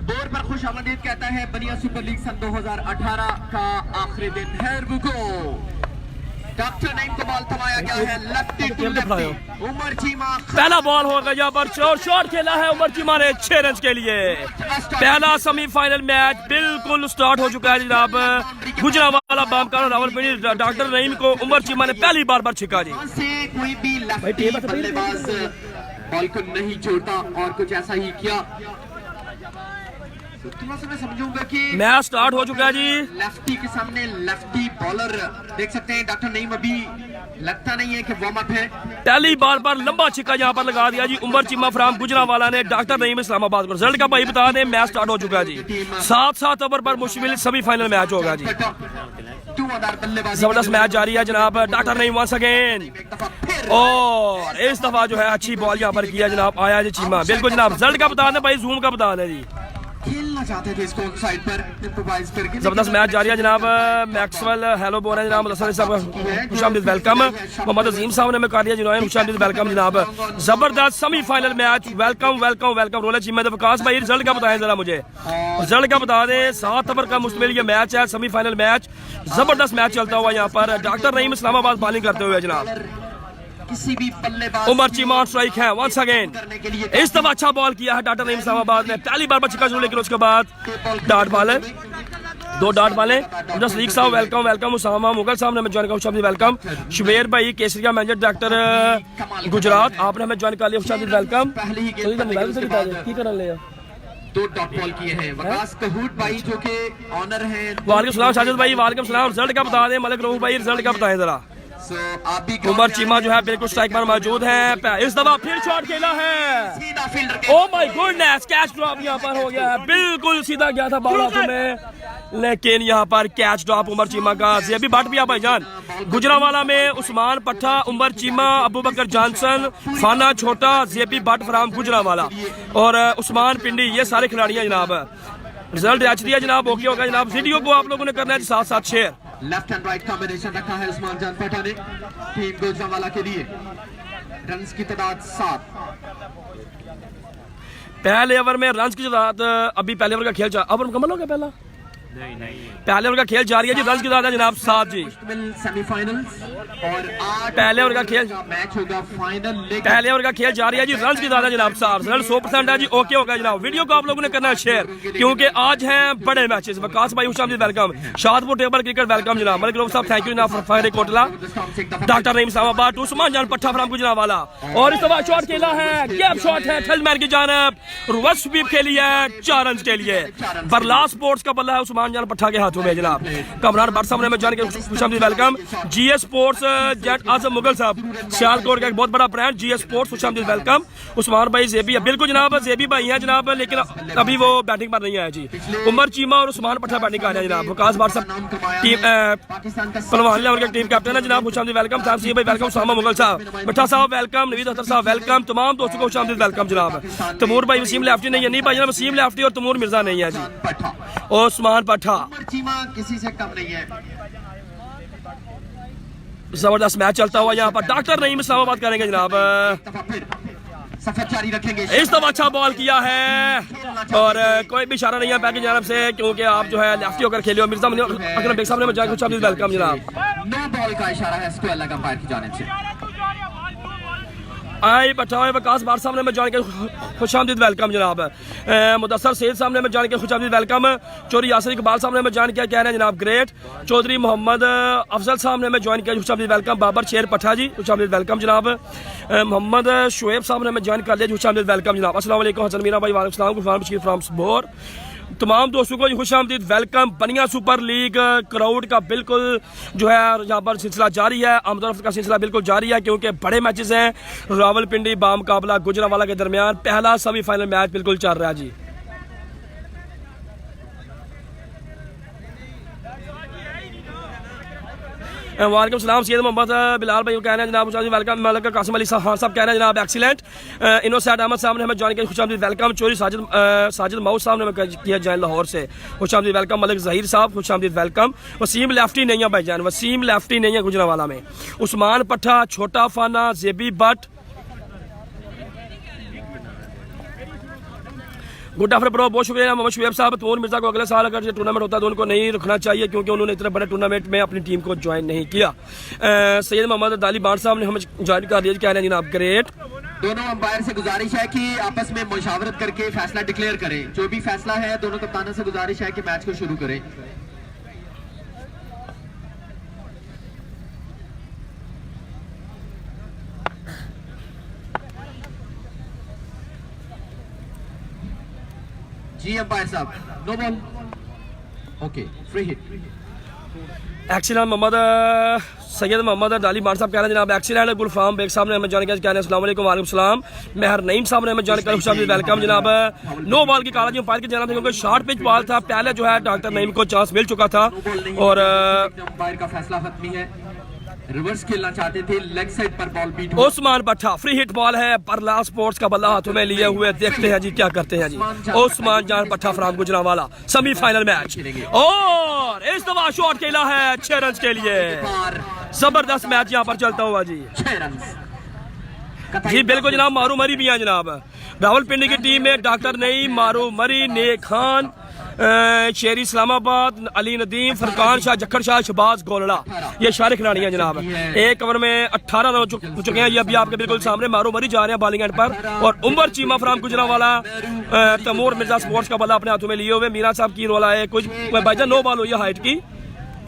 Board पर खुश आमदीद कहता है बनिया सुपर लीग सन 2018 का आखिरी दिन है। रुको डॉक्टर नईम को बॉल थमाया गया है lefty to lefty. Umar Cheema पहला बॉल होगा यहाँ पर शॉट खेला है उमर चीमा ने 6 रन के लिए। पहला सेमीफाइनल मैच बिल्कुल स्टार्ट हो चुका है जनाब। गुजरावाला बामकाना रावलपिंडी डॉक्टर नईम को उमर चीमा ने पहली बार पर छिका जी। कोई भी लेफ्टी बल्लेबाज बॉल को नहीं छोड़ता और कुछ ऐसा ही किया। थोड़ा सा मैं समझूंगा कि मैच स्टार्ट हो चुका है जी। लेफ्टी के सामने लेफ्टी बॉलर देख सकते हैं। डॉक्टर नईम अभी लगता नहीं है कि वार्म अप है। पहली बार पर लंबा छिक्का यहाँ पर लगा दिया जी उमर चीमा फ्राम गुजरावाला ने डॉक्टर नईम इस्लामाबाद को। रिजल्ट का भाई बता दें मैच स्टार्ट हो चुका है जी। 7 ओवर पर मुश्किल सेमीफाइनल मैच होगा जी। जबरदस्त मैच जारी है जनाब। डॉक्टर नईम वंस अगेन और इस दफा जो है अच्छी बॉल यहाँ पर किया जनाब। आया जी चीमा बिल्कुल जनाब। रिजल्ट का बता दें भाई जूम का बता दें जी। खेलना चाहते थे इसको साइड पर इम्प्रोवाइज करके। जबरदस्त मैच जारी है जनाब। मैक्सवेल हेलो बोल रहे हैं जनाब। मुदस्सर साहब खुशामदीद वेलकम। मोहम्मद अजीम साहब ने मैं कर दिया जिन्होंने खुशामदीद वेलकम जनाब। जबरदस्त semifinal match welcome welcome welcome. रोले चीमा विकास भाई रिजल्ट का बताएं जरा मुझे। रिजल्ट का बता दें 7 ओवर का मुश्तमिल ये मैच है सेमीफाइनल मैच। जबरदस्त मैच चलता हुआ यहाँ पर डॉक्टर नईम इस्लामाबाद बॉलिंग करते हुए जनाब। किसी भी बल्लेबाज उमर चीमा स्ट्राइक है वंस अगेन। इस दफा अच्छा बॉल किया है डॉक्टर नईम इस्लामाबाद ने। पहली बार पर छिक्का जरूर लेकिन उसके बाद डॉट बॉल है। 2 डॉट वाले लीग साहब वेलकम वेलकम। उसामा मुगल साहब ने हमें ज्वाइन किया खुशामदीद वेलकम। शुबेर भाई केसरिया मैनेजर डॉक्टर गुजरात आपने हमें ज्वाइन कर लिया खुशामदीद वेलकम। की कर ले 2 डॉट बॉल किए हैं वकास कहूट भाई जो कि ऑनर हैं। वालेकुम सलाम साजिद भाई वालेकुम सलाम। रिजल्ट का बता दें मलिक रऊफ भाई रिजल्ट का बताएं जरा। उमर चीमा जो है बिल्कुल स्ट्राइक पर मौजूद है। इस दफा फिर शॉट खेला है। Oh my goodness catch drop यहाँ पर हो गया है। बिल्कुल सीधा गया था बॉल हाथों में लेकिन यहाँ पर कैच ड्रॉप उमर चीमा का। जेबी भट्ट भी भाईजान गुजरावाला में उस्मान पट्टा उमर चीमा अबू बकर जॉनसन फाना छोटा जेबी भट्ट फ्राम गुजरावाला और उस्मान पिंडी ये सारे खिलाड़ी हैं जनाब। रिजल्ट आज दिया जनाब ओके होगा जनाब। वीडियो को आप लोगों ने करना है साथ साथ share. Left and right combination रखा है उस्मान जान पट्टा ने टीम गुजरावाला के लिए। रन्स की तादाद 7। पहले ओवर में रन्स की तादाद अभी पहले ओवर का खेल ओवर मुकम्मल हो गया। पहला पहले ओवर का खेल जारी है जी। रन्स की तादाद जनाब 7 जी। सेमीफाइनल्स और 8 पहले ओवर का खेल मैच होगा फाइनल। पहले ओवर का खेल जारी है जी। रन्स की तादाद जनाब 7। रिजल्ट 100% है जी ओके होगा जनाब। वीडियो को आप लोगों ने करना है शेयर क्योंकि आज हैं बड़े मैचेस। वकास भाई खुशामदीद वेलकम। शादपुर टेबल क्रिकेट वेलकम जनाब। मलिक रऊफ साहब थैंक यू जनाब फॉर कोटला। डॉक्टर नईम इस्लामाबाद उस्मान जान पट्टा फ्राम गुजरावाला और इस दफा शॉट खेला है। गैप शॉट है थलमैन की जानब। रिवर्स स्वीप खेली है 4 रन के लिए। बरला स्पोर्ट्स का बल्ला है उस्मान जान पट्टा के हाथों में जनाब। कमरान भट्ट साहब ने मैं जान के खुशामदीद वेलकम। जीएस स्पोर्ट्स जेट आजम मुगल साहब सियालकोट का एक बहुत बड़ा ब्रांड जीएस स्पोर्ट्स खुशामदीद वेलकम। उस्मान भाई जेबी है बिल्कुल जनाब। जेबी भाई हैं जनाब लेकिन अभी वो बैटिंग पर नहीं आया जी। उमर चीमा और उस्मान पट्टा बैटिंग कर रहे हैं जनाब। वकास भट्ट साहब टीम पहलवान लेवल के टीम कैप्टन है जनाब खुशामदीद वेलकम। साहब सी भाई वेलकम। सामा मुगल साहब भट्टा साहब वेलकम। नवीद अख्तर साहब वेलकम। तमाम दोस्तों को खुशामदीद वेलकम जनाब। तमूर भाई वसीम लेफ्टी नहीं है नहीं भाई जनाब। वसीम लेफ्टी और तमूर मिर्जा नहीं है जी। और उस्मान पट्टा किसी से कम नहीं है। जबरदस्त मैच चलता हुआ यहाँ पर डॉक्टर नईम इस्लामाबाद करेंगे जनाब। सफर जारी रखेंगे। इस दफा अच्छा बॉल किया है और कोई भी इशारा नहीं है बैक की जानब से क्योंकि आप जो है लेफ्टी होकर खेले हो। मिर्जा अकरम बेग साहब ने मजाक खुशामदीद वेलकम जनाब। नो बॉल का इशारा है स्क्वायर लेग अंपायर की जानिब से। आई बचाओ वकास बार साहब ने मैं जान के खुशामदीद वेलकम जनाब। मुदस्सर सैयद साहब ने मैं जान के खुशामदीद वेलकम। चौधरी यासिर इकबाल साहब ने मैं जान किया कह रहे हैं जनाब ग्रेट। चौधरी मोहम्मद अफजल साहब ने मैं ज्वाइन किया खुशामदीद वेलकम। बाबर शेर पठा जी खुशामदीद वेलकम जनाब। मोहम्मद शुएब साहब ने मैं ज्वाइन कर लिया खुशामदीद वेलकम जनाब। अस्सलाम वालेकुम हसन मीना भाई वालेकुम सलाम। गुफान बशीर फ्राम बोर तमाम दोस्तों को खुशामदीद वेलकम। बनिया सुपर लीग क्राउड का बिल्कुल जो है यहाँ पर सिलसिला जारी है। आमदरफ्त का सिलसिला बिल्कुल जारी है क्योंकि बड़े मैचेस हैं। रावलपिंडी बामुकाबला गुजरावाला के दरमियान पहला सेमीफाइनल मैच बिल्कुल चल रहा है जी। वालेकुम सलाम सैयद मोहम्मद बिलाल भाई कह रहे हैं जनाब वेलकम। मलिक कासिम अली खान साहब कह रहे हैं जनाब एक्सीलेंट। इनोसैद अहमद साहब ने हमें ज्वाइन किया खुशामदीद वेलकम। चोरी साजिद माउस साहब ने हमें किया ज्वाइन लाहौर से खुशामदीद वेलकम। मलिक जहीर साहब खुशामदीद वेलकम। वसीम लेफ्टी नहीं है भाईजान। वसीम लेफ्टी नहीं है गुजरावाला में। उस्मान पट्टा छोटा फाना जेबी भट्ट गुड आफ्टर प्रो, बहुत शुक्रिया मोहम्मद शुएब साहब। तूर मिर्जा को अगले साल अगर ये टूर्नामेंट होता है तो उनको नहीं रखना चाहिए क्योंकि उन्होंने इतने बड़े टूर्नामेंट में अपनी टीम को ज्वाइन नहीं किया। सैयद मोहम्मद अली बांट साहब ने हमें ज्वाइन कर दिया, कह रहे हैं जनाब ग्रेट। दोनों अंपायर से गुजारिश है कि आपस में मुशावरत करके फैसला डिक्लेयर करें। जो भी फैसला है दोनों कप्तानों से गुजारिश है कि मैच को शुरू करें। जी अंपायर साहब, no ball, okay, free hit. Excellent Mohammad Syed Mohammad Ali बांट साहब कह रहे हैं जनाब एक्सीलेंट। गुलफाम बेग साहब ने हमें जान कह रहे हैं अस्सलाम वालेकुम। वालेकुम सलाम। मेहर नईम साहब ने हमें जान कर वेलकम जनाब। नो बॉल की काला जी अंपायर की जनाब क्योंकि शॉर्ट पिच बॉल था, पहले जो है डॉक्टर नईम को चांस मिल चुका था और अंपायर का फैसला खत्म है। रिवर्स खेलना चाहते थे, लेग साइड पर बॉल बीट हुआ। उस्मान भट्टा फ्री हिट बॉल है, बरला स्पोर्ट्स का बल्ला हाथों में लिए हुए, देखते हैं जी क्या करते हैं जी। उस्मान जान भट्टा फ्राम गुजरांवाला, सेमीफाइनल मैच और इस दफा शॉट खेला है 6 रन के लिए। जबरदस्त मैच यहाँ पर चलता हुआ जी। 6 रन जी बिल्कुल जनाब। मारू मरी भी हैं जनाब। रावलपिंडी की टीम में डॉक्टर नईम, मारू मरी, नेक खान, शेरी इस्लामाबाद, अली नदीम, फरकान शाह, जक्खर शाह, शहबाज गोलड़ा, ये सारे खिलाड़ी हैं जनाब। एक ओवर में 18 रन हो चुके हैं। ये अभी आपके बिल्कुल सामने मारू मरी जा रहे हैं बॉलिंग एंड पर और उमर चीमा फ्राम गुजरांवाला तैमूर मिर्जा स्पोर्ट्स का बल्ला अपने हाथों में लिए हुए। मीरा साहब की रोला है कुछ भाईजान, 9 बॉल हुई है हाइट की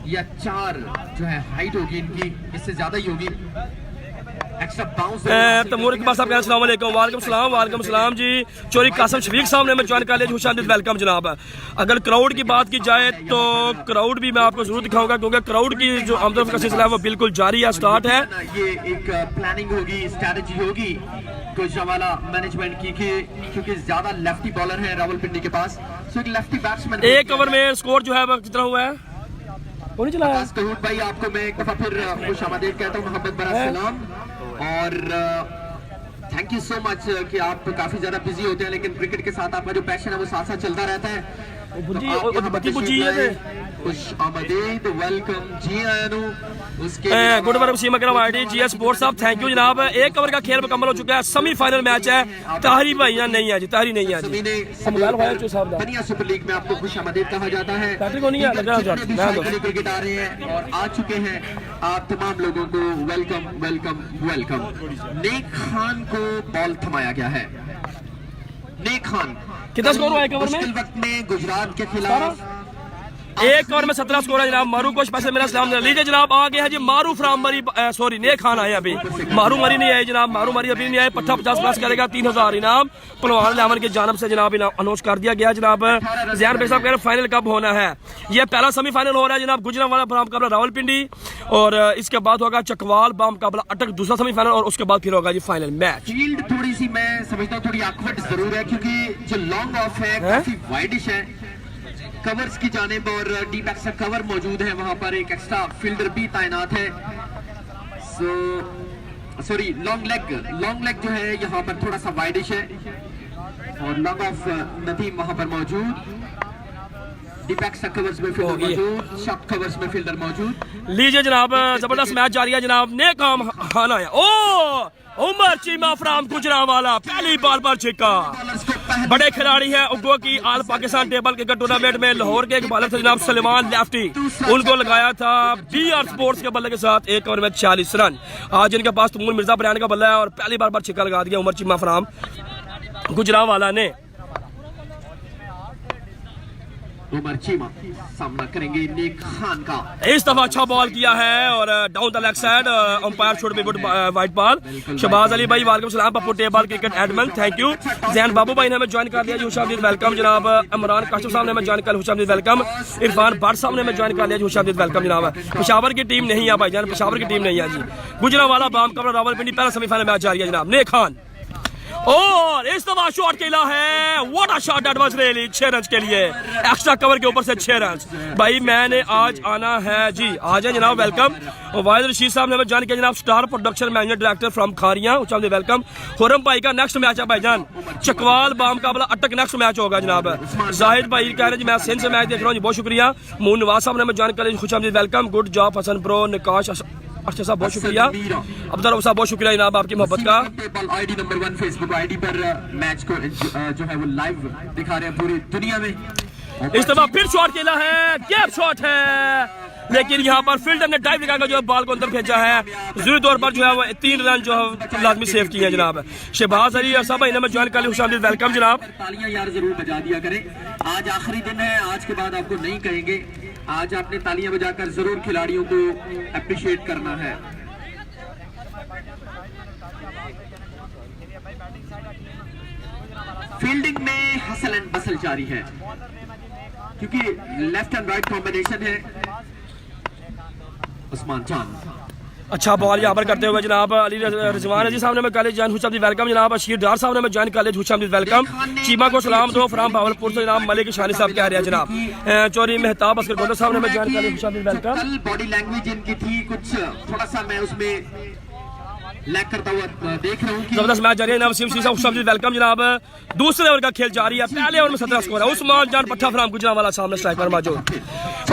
या 4 जो है हाइट होगी इनकी, इससे ज्यादा ही होगी। तैमूर इकबाल साहब अस्सलाम वालेकुम। वालेकुम सलाम। वालेकुम सलाम जी। चोरी कासम शफीक साहब ने हमें ज्वाइन कर लिया, खुशामदीद वेलकम जनाब। अगर क्राउड की बात की जाए तो क्राउड भी मैं आपको जरूर दिखाऊंगा क्योंकि क्राउड की जो आमदरफ्त का सिलसिला है वो बिल्कुल जारी है, स्टार्ट है। ये एक प्लानिंग होगी, स्ट्रेटजी होगी गुजरांवाला मैनेजमेंट की क्योंकि ज्यादा लेफ्टी बॉलर है रावलपिंडी के पास, तो एक लेफ्टी बैट्समैन। एक ओवर में स्कोर जो है वो कितना हुआ है? कौन चलाया? भाई आपको मैं एक दफा फिर खुशामदीद कहता हूँ, मोहब्बत भरा सलाम और थैंक यू सो मच कि आप काफी ज्यादा बिजी होते हैं लेकिन क्रिकेट के साथ आपका जो पैशन है वो साथ साथ चलता रहता है। वेलकम जी आयानु। गुड मॉर्निंग सीमा करम आईडी जीएस स्पोर्ट्स साहब, थैंक यू जनाब। एक ओवर का खेल मुकम्मल हो चुका है, सेमीफाइनल मैच है। ताहरी भाई नहीं है जी, ताहरी नहीं है जी। बनिया सुपर लीग में आपको खुशामदीद कहा जाता है। क्रिकेट आ रहे हैं और आ चुके हैं, आप तमाम लोगों को वेलकम वेलकम वेलकम। नेक खान को बॉल थमाया गया है। नेक खान कितना स्कोर हुआ एक ओवर में? मुश्किल वक्त में गुजरात के खिलाफ एक ओवर में 17 स्कोर है जनाब। मारू को स्पेशल मेरा सलाम लीजिए जनाब। आ गया है जी मारू फ्राम मरी, सॉरी नेक खान आए अभी, मारू मरी नहीं आए जनाब। मारू मरी अभी नहीं आए। पट्टा 50 प्लस करेगा, 3000 इनाम पहलवान लेमन की जानब से जनाब अनाउंस कर दिया गया जनाब। जैन भाई साहब कह रहे हैं फाइनल कब होना है? ये पहला सेमीफाइनल हो रहा है जनाब, गुजरांवाला बड़ा मुकाबला रावलपिंडी और इसके बाद होगा चकवाल बा मुकाबला अटक, दूसरा सेमीफाइनल और उसके बाद फिर होगा जी फाइनल मैच। फील्ड थोड़ी सी मैं समझता हूँ थोड़ी ऑकवर्ड जरूर है क्योंकि जो लॉन्ग ऑफ है काफी वाइडिश है, कवर्स की जानिब और डीप एक्स्ट्रा कवर मौजूद है, वहां पर एक एक्स्ट्रा फील्डर भी तैनात है। सॉरी लॉन्ग लेग जो है यहाँ पर थोड़ा सा वाइडिश है और लॉन्ग ऑफ नदीम वहां पर मौजूद, डीप एक्स्ट्रा कवर्स में फील्डर मौजूद, शॉर्ट कवर्स में फील्डर मौजूद। लीजिए जनाब, जबरदस्त मैच जारी है जनाब। ने काम खाना है। ओ उमर चीमा फ्राम गुजरांवाला पहली बॉल पर छिक्का। बड़े खिलाड़ी हैं उगो की आल पाकिस्तान टेबल क्रिकेट टूर्नामेंट में लाहौर के एक बॉलर थे जनाब सलमान लेफ्टी, उनको लगाया था बीआर स्पोर्ट्स के बल्ले के साथ। एक ओवर में 40 रन। आज इनके पास तैमूर मिर्जा ब्रांड का बल्ला है और पहली बार पर छिक्का लगा दिया उमर चीमा फ्राम गुजरांवाला ने। उमर चीमा सामना करेंगे नेक खान का। इस दफा अच्छा बॉल किया है और down the leg side, umpire should be good wide ball. Shahbaz Ali भाई वालेकुम सलाम। Pappu table cricket admin thank you. Jain Babu भाई ने हमें ज्वाइन कर लिया, खुशामदीद वेलकम जनाब। इमरान काशिफ साहब ने हमें ज्वाइन कर, खुशामदीद वेलकम। इरफान भट्ट साहब ने हमें ज्वाइन कर लिया, खुशामदीद वेलकम जनाब। पेशावर की टीम नहीं है भाईजान, पेशावर की टीम नहीं है जी। गुजरांवाला बाम कमरा रावलपिंडी पहला सेमीफाइनल मैच जारी है जनाब। नेक खान और इस दफा शॉट खेला है, what a shot that was really. 6 run के लिए एक्स्ट्रा कवर के ऊपर से 6 रन। भाई मैंने आज आना है जी, आ जाए जनाब वेलकम। वाहिद रशीद साहब ने हमें जान किया जनाब, star production manager director from Kharian, उच्चामदीद वेलकम। खुरम भाई का नेक्स्ट मैच है भाईजान, चकवाल बा मुकाबला अटक नेक्स्ट मैच होगा जनाब। जाहिद भाई कह रहे हैं जी मैं सिंध से मैच देख रहा हूँ जी, बहुत शुक्रिया। मून नवाज साहब ने हमें जान कर, खुशामदीद welcome. Good job Hasan pro, निकाश अच्छा साहब बहुत शुक्रिया, अब्दुल रऊफ साहब बहुत शुक्रिया जनाब आपकी मोहब्बत का। आईडी नंबर 1 फेसबुक आईडी पर मैच को जो है वो लाइव दिखा रहे हैं पूरी दुनिया में। इस दफा फिर शॉट खेला है, गैप शॉट है, लेकिन यहाँ पर फील्डर ने डाइव लगाकर जो है बॉल को अंदर भेजा है। जरूरी तौर पर जो है वो 3 रन जो है लाजमी सेव किए हैं जनाब। शहबाज अली और सब इन्हें ज्वाइन कर लिया, वेलकम जनाब। तालियां यार जरूर बजा दिया करें, आज आखिरी दिन है, आज के बाद आपको नहीं कहेंगे, आज आपने तालियां बजाकर जरूर खिलाड़ियों को अप्रिशिएट करना है। फील्डिंग में हसल एंड बसल जारी है क्योंकि लेफ्ट एंड राइट कॉम्बिनेशन है। उस्मान जान अच्छा बॉल यहाँ पर करते हुए जनाब अली रिजवान अजी साहब ने मैं कॉलेज जॉइन हुसैन वेलकम जनाब। अशीर डार साहब ने मैं join college Hussain welcome. Cheema को सलाम दो फ्राम भावलपुर से जनाब मलिक शानी साहब कह रहे हैं जनाब। चौरी मेहताब अस्कर गोंदा साहब ने मैं जॉइन कॉलेज हुसैन वेलकम। कल बॉडी लैंग्वेज इनकी थी कुछ थोड़ा सा मैं उसमें लैग करता हुआ देख रहा हूँ। जबरदस्त मैच जारी है जनाब। सीएमसी साहब वेलकम जनाब। दूसरे ओवर का खेल जारी है, पहले ओवर में 17 स्कोर है। उस्मान जान पट्टा फराम गुजरांवाला सामने स्ट्राइकर मौजूद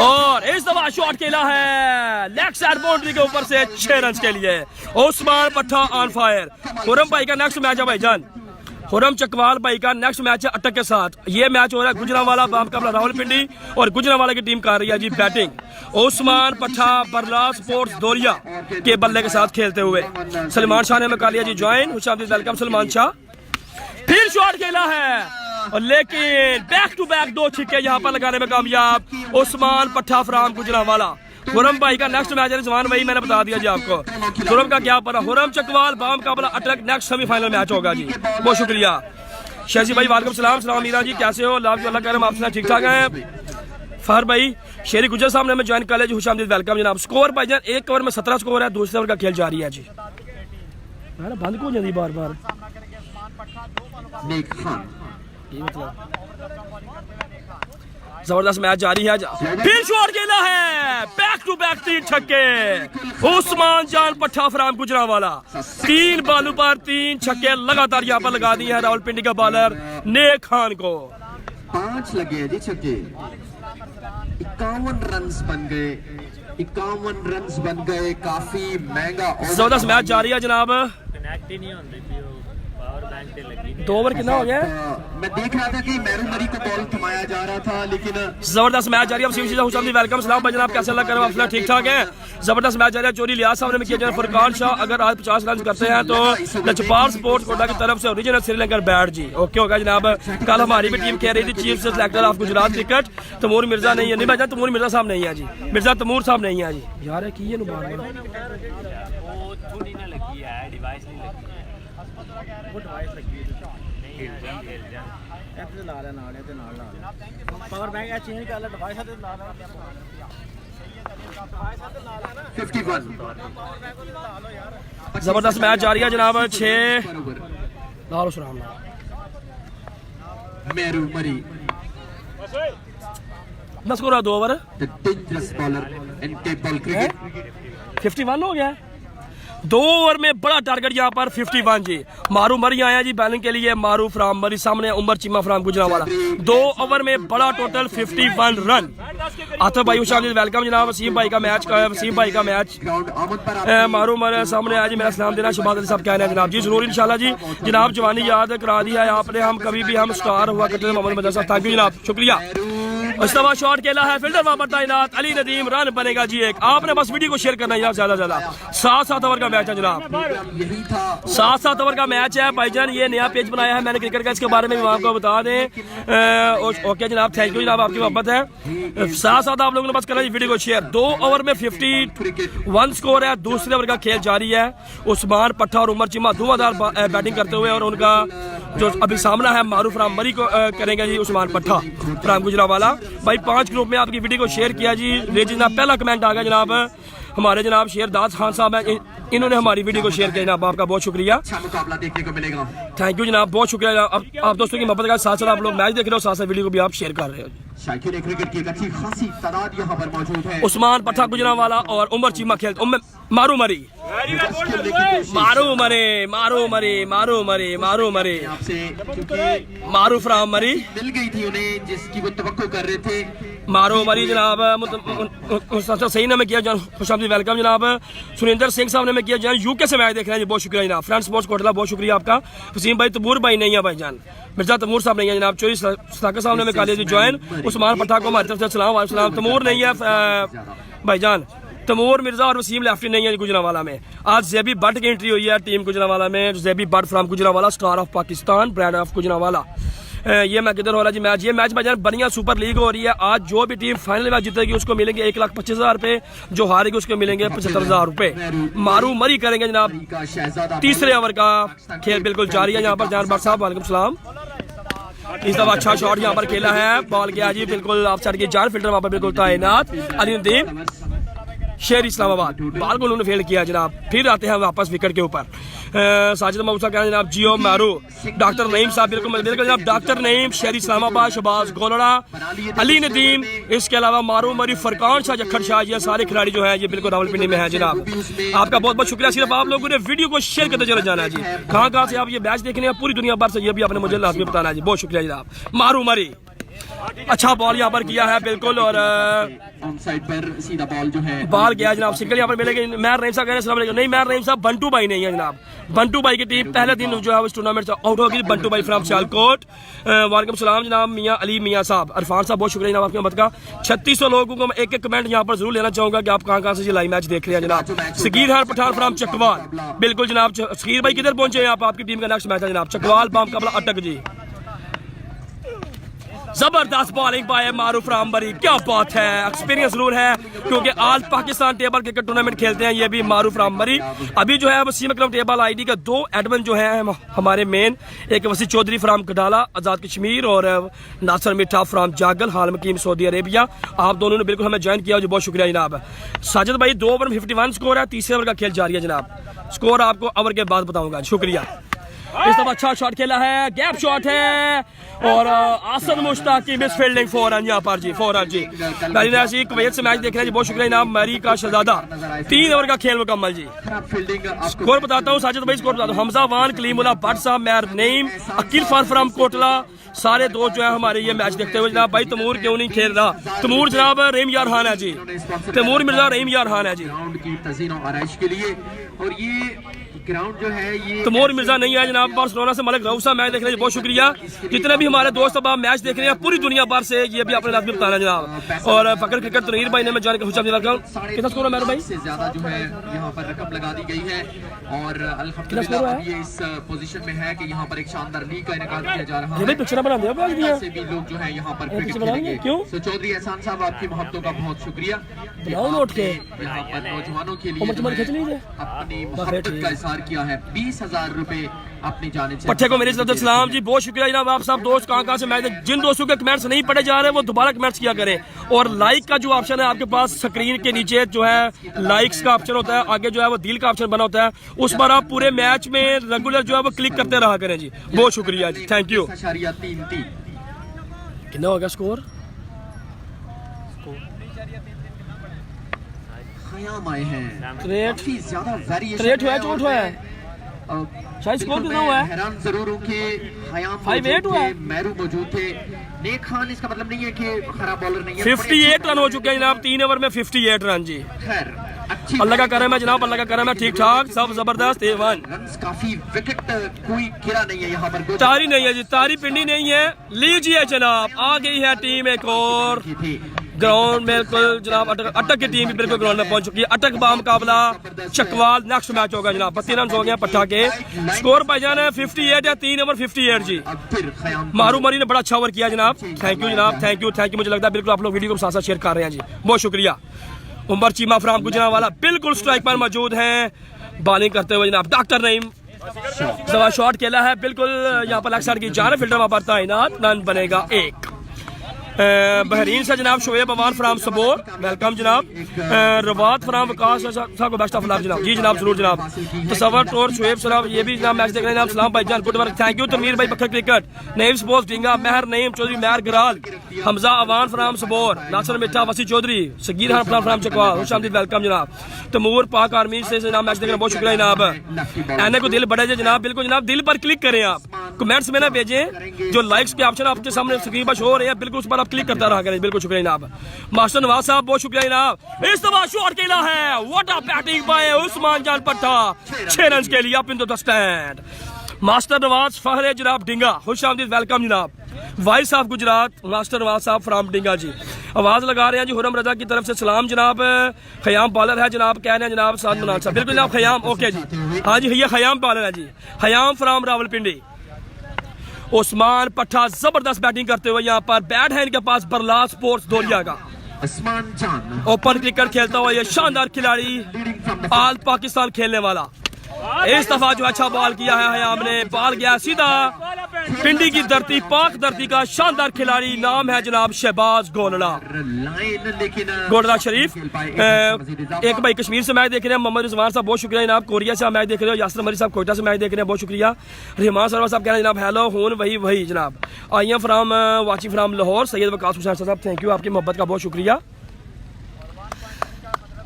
और इस दफा शॉट खेला है लेग साइड बाउंड्री के ऊपर से 6 रन के लिए। उस्मान पट्टा ऑन फायर। खुरम भाई का नेक्स्ट मैच है भाईजान, खुरम चकवाल भाई का नेक्स्ट मैच है अटक के साथ। ये मैच हो रहा है गुजरांवाला बाप का रावलपिंडी और गुजरांवाला की टीम कर रही है जी बैटिंग। उस्मान पट्टा बरला स्पोर्ट्स दोरिया के बल्ले के साथ खेलते हुए। सलमान शाह ने कर लिया जी ज्वाइन, वेलकम सलमान शाह। फिर शॉट खेला है और लेकिन बैक टू बैक 2 छिक्के यहाँ पर लगाने में कामयाब उस्मान पट्टा फ्राम गुजरांवाला। खुरम भाई का नेक्स्ट मैच है रिजवान भाई, मैंने बता दिया जी आपको। खुरम का क्या पता, खुरम चकवाल बाम का अपना अटक नेक्स्ट सेमीफाइनल मैच होगा जी। बहुत शुक्रिया शहजी भाई, वालेकुम सलाम। सलाम मीरा जी कैसे हो? अल्लाह कह रहे आपसे ठीक ठाक है। फहर भाई शेरी गुजर साहब ने मैं ज्वाइन कॉलेज हुसैन वेलकम जनाब। स्कोर भाई जान 1 ओवर में 17 स्कोर है, दूसरे ओवर का खेल जारी है जी। बंद क्यों जाती बार बार जबरदस्त मैच जारी है। फिर शॉट खेला है बैक टू बैक 3 छक्के। उस्मान जान पट्टा फराम गुजरांवाला 3 बालों पर 3 छक्के लगातार यहाँ पर लगा दिए हैं रावलपिंडी का बॉलर नेक खान को। 5 लगे हैं जी छक्के। 51 रन बन गए, 51 रन बन गए। काफी महंगा जबरदस्त मैच जारी है जनाब। 2 ओवर कितना हो गया? मैं देख रहा था कि मैरू मरी को बॉल थमाया जा रहा था लेकिन जबरदस्त मैच जारी है। हुसैन वेलकम सलाम भाई जनाब, कैसे लग रहा है? ठीक ठाक है। जबरदस्त मैच जारी है। चोरी लियाज साहब ने किया। फुरकान शाह अगर आज 50 रन करते हैं तो लचपाल स्पोर्ट्स कोटा की तरफ से ओरिजिनल श्रीलंकन बैट जी ओके होगा जनाब। कल हमारी भी टीम कह रही थी chief selector of Gujrat cricket Taimur Mirza नहीं है। नहीं भाई तमूर मिर्जा साहब नहीं है जी, मिर्जा तमूर साहब नहीं है जी। यार की पावर बैंक चेंज कर ले डिवाइस ते ला ला 51। जबरदस्त मैच जारी है जनाब। 6 लाल सुराम मैरू मरी score 2 over. The dangerous bowler in table cricket. 51 हो गया। 2 ओवर में बड़ा टारगेट यहाँ पर 51 जी। मारू मरी आया जी बैटिंग के लिए। मारू फ्राम मरी सामने उमर चीमा फ्राम गुजरांवाला। 2 ओवर में बड़ा टोटल 51 रन। आतर भाई हुसैन वेलकम जनाब। वसीम भाई का मैच वसीम भाई का मैच मारू मर सामने आज मेरा सलाम देना शहबाज अली साहब कह रहे हैं जनाब। जी जरूर इंशाल्लाह जी जनाब। जवानी याद करा दिया है आपने, हम कभी भी हम स्टार हुआ करते थे मोहम्मद मदरसा। थैंक यू जनाब, शुक्रिया। मुस्तफा शॉट खेला है, फील्डर वहां पर तैनात। अली नदीम रन बनेगा जी एक। आपने बस वीडियो को शेयर करना है ज्यादा ज्यादा। 7-7 ओवर का मैच है जनाब। 7-7 ओवर का मैच है भाईजान। ये नया पेज बनाया है मैंने क्रिकेट का, इसके बारे में भी आपको बता दें। ओके जनाब, थैंक यू जनाब, आपकी मोहब्बत है। 7-7 आप लोगों ने बस करना है वीडियो को शेयर। 2 ओवर में 51 स्कोर है, दूसरे ओवर का खेल जारी है। उस्मान पट्टा और उमर चिमा धुआंधार बैटिंग करते हुए और उनका जो अभी सामना है मारूफ राम मरी को करेंगे जी उस्मान पट्टा फ्राम गुजरांवाला। भाई 5 ग्रुप में आपकी वीडियो को शेयर किया जी। जनाब पहला कमेंट आ गया जनाब हमारे जनाब शेरदास खान साहब है, इन्होंने हमारी वीडियो को शेयर किया जनाब, आपका बहुत शुक्रिया। मुकाबला देखने को मिलेगा। थैंक यू जनाब, बहुत शुक्रिया। आप दोस्तों की मोहब्बत का साथ साथ आप लोग मैच देख रहे हो, साथ साथ वीडियो को भी आप शेयर कर रहे हो। शायकीन क्रिकेट की एक अच्छी खासी तादाद यहाँ पर मौजूद है। उस्मान पठा गुजरांवाला और उमर चीमा खेलते मारू मरी मारू मरे मारू मरे मारू मरे मारू मरे आपसे क्योंकि मारू फ्राम मरी मिल गई थी उन्हें जिसकी वो तवक्को कर रहे थे। मारो मरी जनाब सही नाम किया जान खुशामदी वेलकम जनाब सुरेंद्र सिंह साहब ने मैं किया जान यूके से मैच देख रहे हैं जी, बहुत शुक्रिया जनाब। फ्रेंड स्पोर्ट्स कोटला बहुत शुक्रिया आपका। वसीम भाई तमूर भाई नहीं है भाई जान, मिर्जा तमूर साहब नहीं है जनाब। चोरी सदाकत साहब ने मैं कहा ज्वाइन। उस्मान पठा को हमारी तरफ से सलाम वालेकुम। तमूर नहीं है भाईजान, तमूर मिर्जा और वसीम लेफ्टी नहीं है गुजरांवाला में। आज ज़ेबी भट्ट की एंट्री हुई है टीम गुजरांवाला में। ज़ेबी Bhatt from Gujranwala, star of Pakistan, brand of Gujranwala. ये मैं किधर हो रहा जी मैच, ये मैच भाईजान बढ़िया सुपर लीग हो रही है। आज जो भी टीम फाइनल मैच जीतेगी उसको मिलेंगे 1,25,000 रुपए, जो हारेगी उसको मिलेंगे 75,000 रुपए। मारू मरी करेंगे जनाब। तीसरे ओवर का खेल बिल्कुल जारी है यहाँ पर। जान भट्ट साहब वालेकुम सलाम। इस दफा अच्छा शॉट यहाँ पर खेला है, बॉल गया जी बिल्कुल ऑफ साइड की जान। फिल्टर वहाँ पर बिल्कुल तैनात। अलीनुद्दीन शेर इस्लामाबाद, बॉल को उन्होंने फेल किया जनाब। फिर आते हैं वापस विकेट के ऊपर। साजिद मऊसा कह जनाब जियो मारू। डॉक्टर नईम साहब बिल्कुल जनाब, डॉक्टर नईम, शेर इस्लामाबाद, शबाज गोलड़ा, अली नदीम, इसके अलावा मारू मरी, फरकान शाह, जखर शाह, ये सारे खिलाड़ी जो हैं ये बिल्कुल रावलपिंडी में हैं जनाब। आपका बहुत बहुत शुक्रिया। सिर्फ आप लोगों ने वीडियो को शेयर करते चले जाना है जी। कहाँ कहाँ से आप ये मैच देखने हैं पूरी दुनिया भर से, ये भी आपने मुझे लाजमी बताना है जी। बहुत शुक्रिया जनाब। मारू मरी अच्छा बॉल यहाँ पर किया है बिल्कुल, और ऑन साइड पर सीधा बॉल जो है बॉल गया जनाब। सिंगल यहाँ पर मिलेगी। मैर रहीम साहब नहीं, मैर रहीम साहब बंटू भाई नहीं है जनाब। बंटू भाई की टीम पहले दिन जो है उस टूर्नामेंट से आउट होगी। बंटू भाई फ्रॉम सियालकोट। वालेकुम सलाम जनाब मियाँ अली मियाँ साहब। अरफान साहब बहुत शुक्रिया जनाब आपकी मदद का। 3600 लोगों को मैं एक कमेंट यहाँ पर जरूर लेना चाहूंगा कि आप कहाँ कहाँ से ये लाइव मैच देख रहे हैं जनाब। सगीर हर पठान फ्रॉम चकवाल, बिल्कुल जनाब। सगीर भाई किधर पहुंचे हैं आप? आपकी टीम का नेक्स्ट मैच है जनाब चकवाल बाम कबला अटक जी। जबरदस्त बॉलिंग बाय मारूफ रामबरी, क्या बात है। एक्सपीरियंस जरूर है क्योंकि आज पाकिस्तान टेबल क्रिकेट टूर्नामेंट खेलते हैं ये भी मारूफ रामबरी। अभी जो है वसीम अकरम टेबल आईडी का 2 एडमिन जो है हमारे मेन, एक वसी चौधरी फ्राम कडाला आजाद कश्मीर और नासर मिठा फ्राम जागल हाल मकीम सऊदी अरेबिया। आप दोनों ने बिल्कुल हमें ज्वाइन किया, जो बहुत शुक्रिया जनाब। साजिद भाई 2 ओवर में 51 स्कोर है। तीसरे ओवर का खेल जारी है जनाब। स्कोर आपको ओवर के बाद बताऊंगा। शुक्रिया। इस दफा अच्छा शॉट खेला है, गैप शॉट है और आसन मुश्ताक की मिस फील्डिंग 4 रन यहाँ पर जी। 4 रन जी। नाजी कुवैत से मैच देख रहे हैं जी, बहुत शुक्रिया जनाब। मैरी का शहजादा 3 ओवर का खेल मुकम्मल जी। स्कोर बताता हूँ साजिद भाई, स्कोर बताता हूँ। हमजा वान, कलीमुल्लाह भट्ट साहब, मैर नईम, अकील फारफ्राम कोटला, सारे दोस्त जो है हमारे ये मैच देखते हुए जनाब। भाई तमूर क्यों नहीं खेल रहा? तमूर जनाब रहीम यार खान है जी, तमूर मिर्जा रहीम यार खान है जी। और ये ग्राउंड जो है ये तमूर मिर्जा नहीं है जनाब। बार्सिलोना से मलिक रऊफ साहब मैच देख रहे हैं, बहुत शुक्रिया। जितने भी हमारे दोस्त अब मैच देख रहे हैं पूरी दुनिया भर से, ये भी अपने लाजमी बताना जनाब। और फकर क्रिकेट तनवीर भाई ने मैं जान के खुश कितना स्कोर है मेरे भाई? से ज्यादा जो है यहाँ पर रकम लगा दी गई है और अल्हम्दुलिल्लाह ये इस पोजीशन में है कि यहाँ पर एक शानदार लीग का इनेकाद किया जा रहा है। पिक्चर बना दिया से भी लोग जो है यहाँ पर क्रिकेट खेलेंगे। तो चौधरी एहसान साहब आपकी मोहब्बतों का बहुत शुक्रिया। यहाँ पर नौजवानों के लिए अपनी मोहब्बत का इज़हार किया है। 20,000 रुपए अपनी जाने से पट्टे को मेरी तरफ से सलाम जी, बहुत शुक्रिया जनाब। आप सब दोस्त कहाँ कहाँ से मैच, जिन दोस्तों के कमेंट्स नहीं पढ़े जा रहे वो दोबारा कमेंट्स किया करें। और लाइक का जो ऑप्शन है आपके पास स्क्रीन के नीचे जो है लाइक्स का ऑप्शन होता है, आगे जो है वो दिल का ऑप्शन बना होता है, उस पर आप पूरे मैच में रेगुलर जो है वो क्लिक करते रहा करें जी। बहुत शुक्रिया जी, थैंक यू। 3 कितना हो गया स्कोर? खयाम आए हैं, रेट काफी ज्यादा वेरिएशन रेट हुआ है, चोट हुआ है, शायद स्कोर कितना हुआ है? हैरान जरूर हूं कि खयाम 5-8 हुआ है, मैरू मौजूद थे। नेक खान इसका मतलब नहीं है कि खराब बॉलर नहीं है। 58 रन हो चुके हैं जनाब 3 ओवर में, 58 रन जी। खैर अच्छी अल्लाह का करम है जनाब, अल्लाह का करम है, ठीक ठाक सब जबरदस्त। A1 रन्स काफी, विकेट कोई गिरा नहीं है यहाँ पर। तारी नहीं है जी, तारी पिंडी नहीं है। लीजिए जनाब, आ गई है टीम एक और ग्राउंड में बिल्कुल जनाब। अटक की टीम भी बिल्कुल ग्राउंड में पहुंच चुकी है। अटक बाम मुकाबला चकवाल, नेक्स्ट मैच होगा जनाब। 32 रन हो गए पट्टा के। स्कोर भाईजान है 58 है, 3 ओवर 58 जी। मारू मरी ने बड़ा अच्छा ओवर किया जनाब। थैंक यू जनाब, थैंक यू थैंक यू। मुझे लगता है बिल्कुल आप लोग वीडियो को साथ साथ शेयर कर रहे हैं जी, बहुत शुक्रिया। उमर चीमा फ्राम गुजरांवाला बिल्कुल स्ट्राइक पर मौजूद हैं, बॉलिंग करते हुए जनाब। डॉक्टर नईम जवा शॉट खेला है बिल्कुल यहाँ पर लेग साइड की जा रहे, फिल्टर वहां पर तैनात, रन बनेगा 1। बहरीन से जनाब शोएब अवान फ्राम सबोर, वेलकम जनाब। रवात फ्राम वकास साहब को बेस्ट ऑफ लक जनाब। जी जनाब जरूर जनाब। तसव्वुर टोर शोएब सलाम, ये भी जनाब मैच देख रहे हैं जनाब। सलाम भाईजान, good work, thank you. Tamir भाई Bakar cricket, Naeem sports Dinga, Mehar Naeem Chaudhry, Mehar Garal, Hamza Awan from Saboor, Nasir Mitha, Wasi Chaudhry, Saghir Khan from Chakwal, खुशामदीद, वेलकम जनाब। तमूर पाक आर्मी से जनाब मैच देख रहे हैं, बहुत शुक्रिया जनाब। एने को दिल बड़े जनाब, बिल्कुल जनाब, दिल पर क्लिक करें आप, कमेंट्स में ना भेजें, जो लाइक्स के ऑप्शन आपके सामने स्क्रीन पर शो हो रहे हैं, बिल्कुल उस पर आप क्लिक करता रहा करें। बिल्कुल शुक्रिया जनाब। मास्टर नवाज साहब बहुत शुक्रिया जनाब। इस दफा शॉट खेला है, what a batting by Usman Jan Patta, 6 run के लिए up in the stand. Master Nawaz फहरे जनाब डिंगा, खुशामदीद, वेलकम जनाब। वाइस साहब गुजरात, मास्टर नवाज साहब फ्राम डिंगा जी आवाज लगा रहे हैं जी। हुरम रजा की तरफ से सलाम जनाब। खयाम बॉलर है जनाब, कह रहे हैं जनाब साद मनान साहब, बिल्कुल जनाब खयाम, ओके जी, हाँ जी ये खयाम बॉलर है जी, खयाम फ्राम रावलपिंडी। उस्मान पट्टा जबरदस्त बैटिंग करते हुए यहाँ पर, बैट है इनके पास बरला स्पोर्ट्स दोरिया का। उस्मान जान ओपन क्रिकेट खेलता हुआ ये शानदार खिलाड़ी, ऑल पाकिस्तान खेलने वाला। इस दफा जो अच्छा बॉल किया है हमने, बॉल गया सीधा पिंडी की धरती, पाक धरती का शानदार खिलाड़ी, नाम है जनाब शहबाज गोलड़ा, गोलड़ा शरीफ। एक भाई कश्मीर से मैच देख रहे हैं, मोहम्मद रिजवान साहब बहुत शुक्रिया जनाब। कोरिया से आप मैच देख रहे हो, यासर मरी साहब कोयटा से मैच देख रहे हैं, बहुत शुक्रिया। रहमान सरवर साहब कह रहे हैं जनाब हेलो हून वही वही जनाब। I am from watching from Lahore, Syed Waqas Hussain साहब थैंक यू, आपकी मोहब्बत का बहुत शुक्रिया।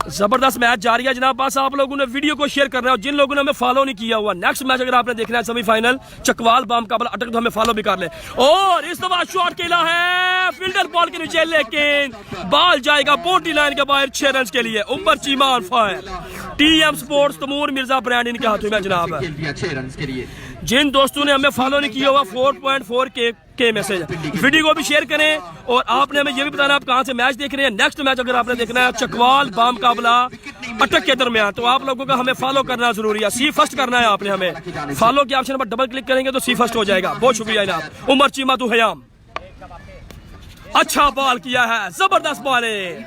जबरदस्त मैच जारी है जनाब। बस आप लोगों ने वीडियो को शेयर करना है, और जिन लोगों ने हमें फॉलो नहीं किया हुआ, नेक्स्ट मैच अगर आपने देखना है सेमीफाइनल चकवाल बाम का अटक, तो हमें फॉलो भी कर ले। और इस दफा शॉट खेला है, फील्डर बॉल के नीचे, लेकिन बॉल जाएगा बाउंड्री लाइन के बाहर, 6 रन के लिए। Umar Cheema on fire, TM sports Taimur Mirza brand इनके हाथों में जनाब। 6 रन के लिए। जिन दोस्तों ने हमें फॉलो नहीं किया हुआ, 4.4 के मैसेज, वीडियो को भी शेयर करें। और आपने हमें ये भी बताना आप कहां से मैच देख रहे हैं। नेक्स्ट मैच अगर आपने देखना है चकवाल बाम काबला अटक के दरमियान, तो आप लोगों का हमें फॉलो करना जरूरी है, सी फर्स्ट करना है आपने। हमें फॉलो के ऑप्शन पर डबल क्लिक करेंगे तो सी फर्स्ट हो जाएगा। बहुत शुक्रिया जनाब। उमर चीमा तू हयाम, अच्छा बॉल किया है, जबरदस्त बॉलिंग,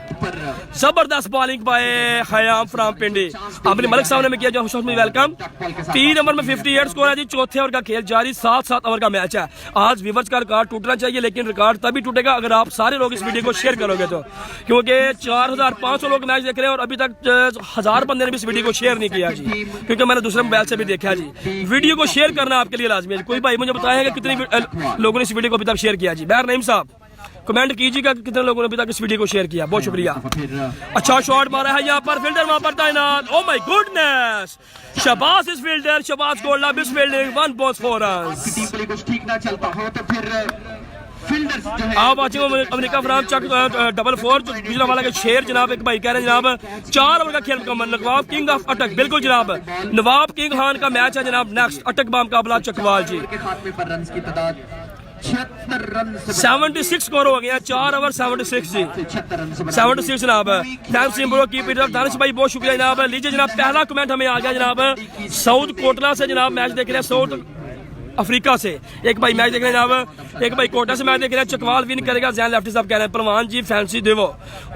जबरदस्त बॉलिंग बाय खयाम फ्राम पिंडी। अपने मलिक साहब ने किया जो खुशमी, वेलकम। 3 ओवर में 58 स्कोर है जी। चौथे ओवर का खेल जारी, 7 ओवर का मैच है। आज व्यूअर्स का रिकॉर्ड टूटना चाहिए, लेकिन रिकॉर्ड तभी टूटेगा अगर आप सारे लोग इस वीडियो को शेयर करोगे तो, क्योंकि 4500 लोग मैच देख रहे हैं और अभी तक 1000 बंदे ने भी इस वीडियो को शेयर नहीं किया जी, क्योंकि मैंने दूसरे मोबाइल से भी देखा जी। वीडियो को शेयर करना आपके लिए लाजमी है। कोई भाई मुझे बताएगा कितने लोगों ने इस वीडियो को अभी तक शेयर किया जी। बैर नईम साहब कमेंट कीजिएगा कितने लोगों ने अभी तक इस वीडियो को शेयर किया, बहुत शुक्रिया। अच्छा शॉट मारा है यहाँ पर, फील्डर वहां पर तैनात, oh my goodness, Shahbaz is fielder, Shahbaz गोल्डा misfielding, 1 ball 4 runs. Team के लिए कुछ ठीक ना चलता हो तो फिर फील्डर्स जो है आप वाचिंग अमेरिका फ्राम चक 4 जो गुजरा वाला के शेर जनाब। एक भाई कह रहे हैं जनाब 4 ओवर का खेल मुकम्मल, नवाब किंग ऑफ अटक, बिल्कुल जनाब नवाब किंग खान का मैच है जनाब। नेक्स्ट अटक बाम का मुकाबला चकवाल जी के हाथ में पर रन की तादाद 76 रन से 76 स्कोर हो गया, 4 ओवर 76 जी, 76 जनाब। थैंक्स सिंबलो की पीटर दानिश भाई बहुत शुक्रिया जनाब। लीजिए जनाब पहला कमेंट हमें आ गया जनाब साउथ कोटला से जनाब, मैच देख रहे हैं साउथ अफ्रीका से। एक भाई मैच देख रहे हैं जनाब, एक भाई कोटा से मैच देख रहे हैं। चकवाल विन करेगा, जैन लेफ्टी साहब कह रहे हैं। परवान जी फैंसी देवो,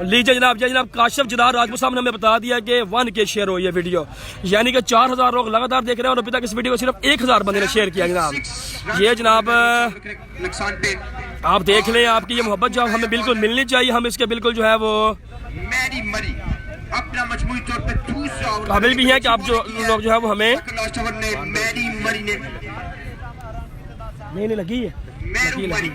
लीजिए जनाब। जनाब काशिफ जदार राजपूत साहब ने हमें बता दिया कि 1 के शेयर हो ये वीडियो, यानी कि 4000 लोग लगातार देख रहे हैं और अभी तक इस वीडियो को सिर्फ 1000 बंदे ने शेयर किया जनाब। ये जनाब नुकसान पे आप देख लें, आपकी ये मोहब्बत जो हमें बिल्कुल मिलनी चाहिए, हम इसके बिल्कुल जो है वो मैरी मरी अपना मजमूई तौर पे दूसरा काबिल भी हैं कि आप जो लोग जो है वो हमें लास्ट ओवर ने मैरी मरी ने नहीं लगी है, मैरू मरी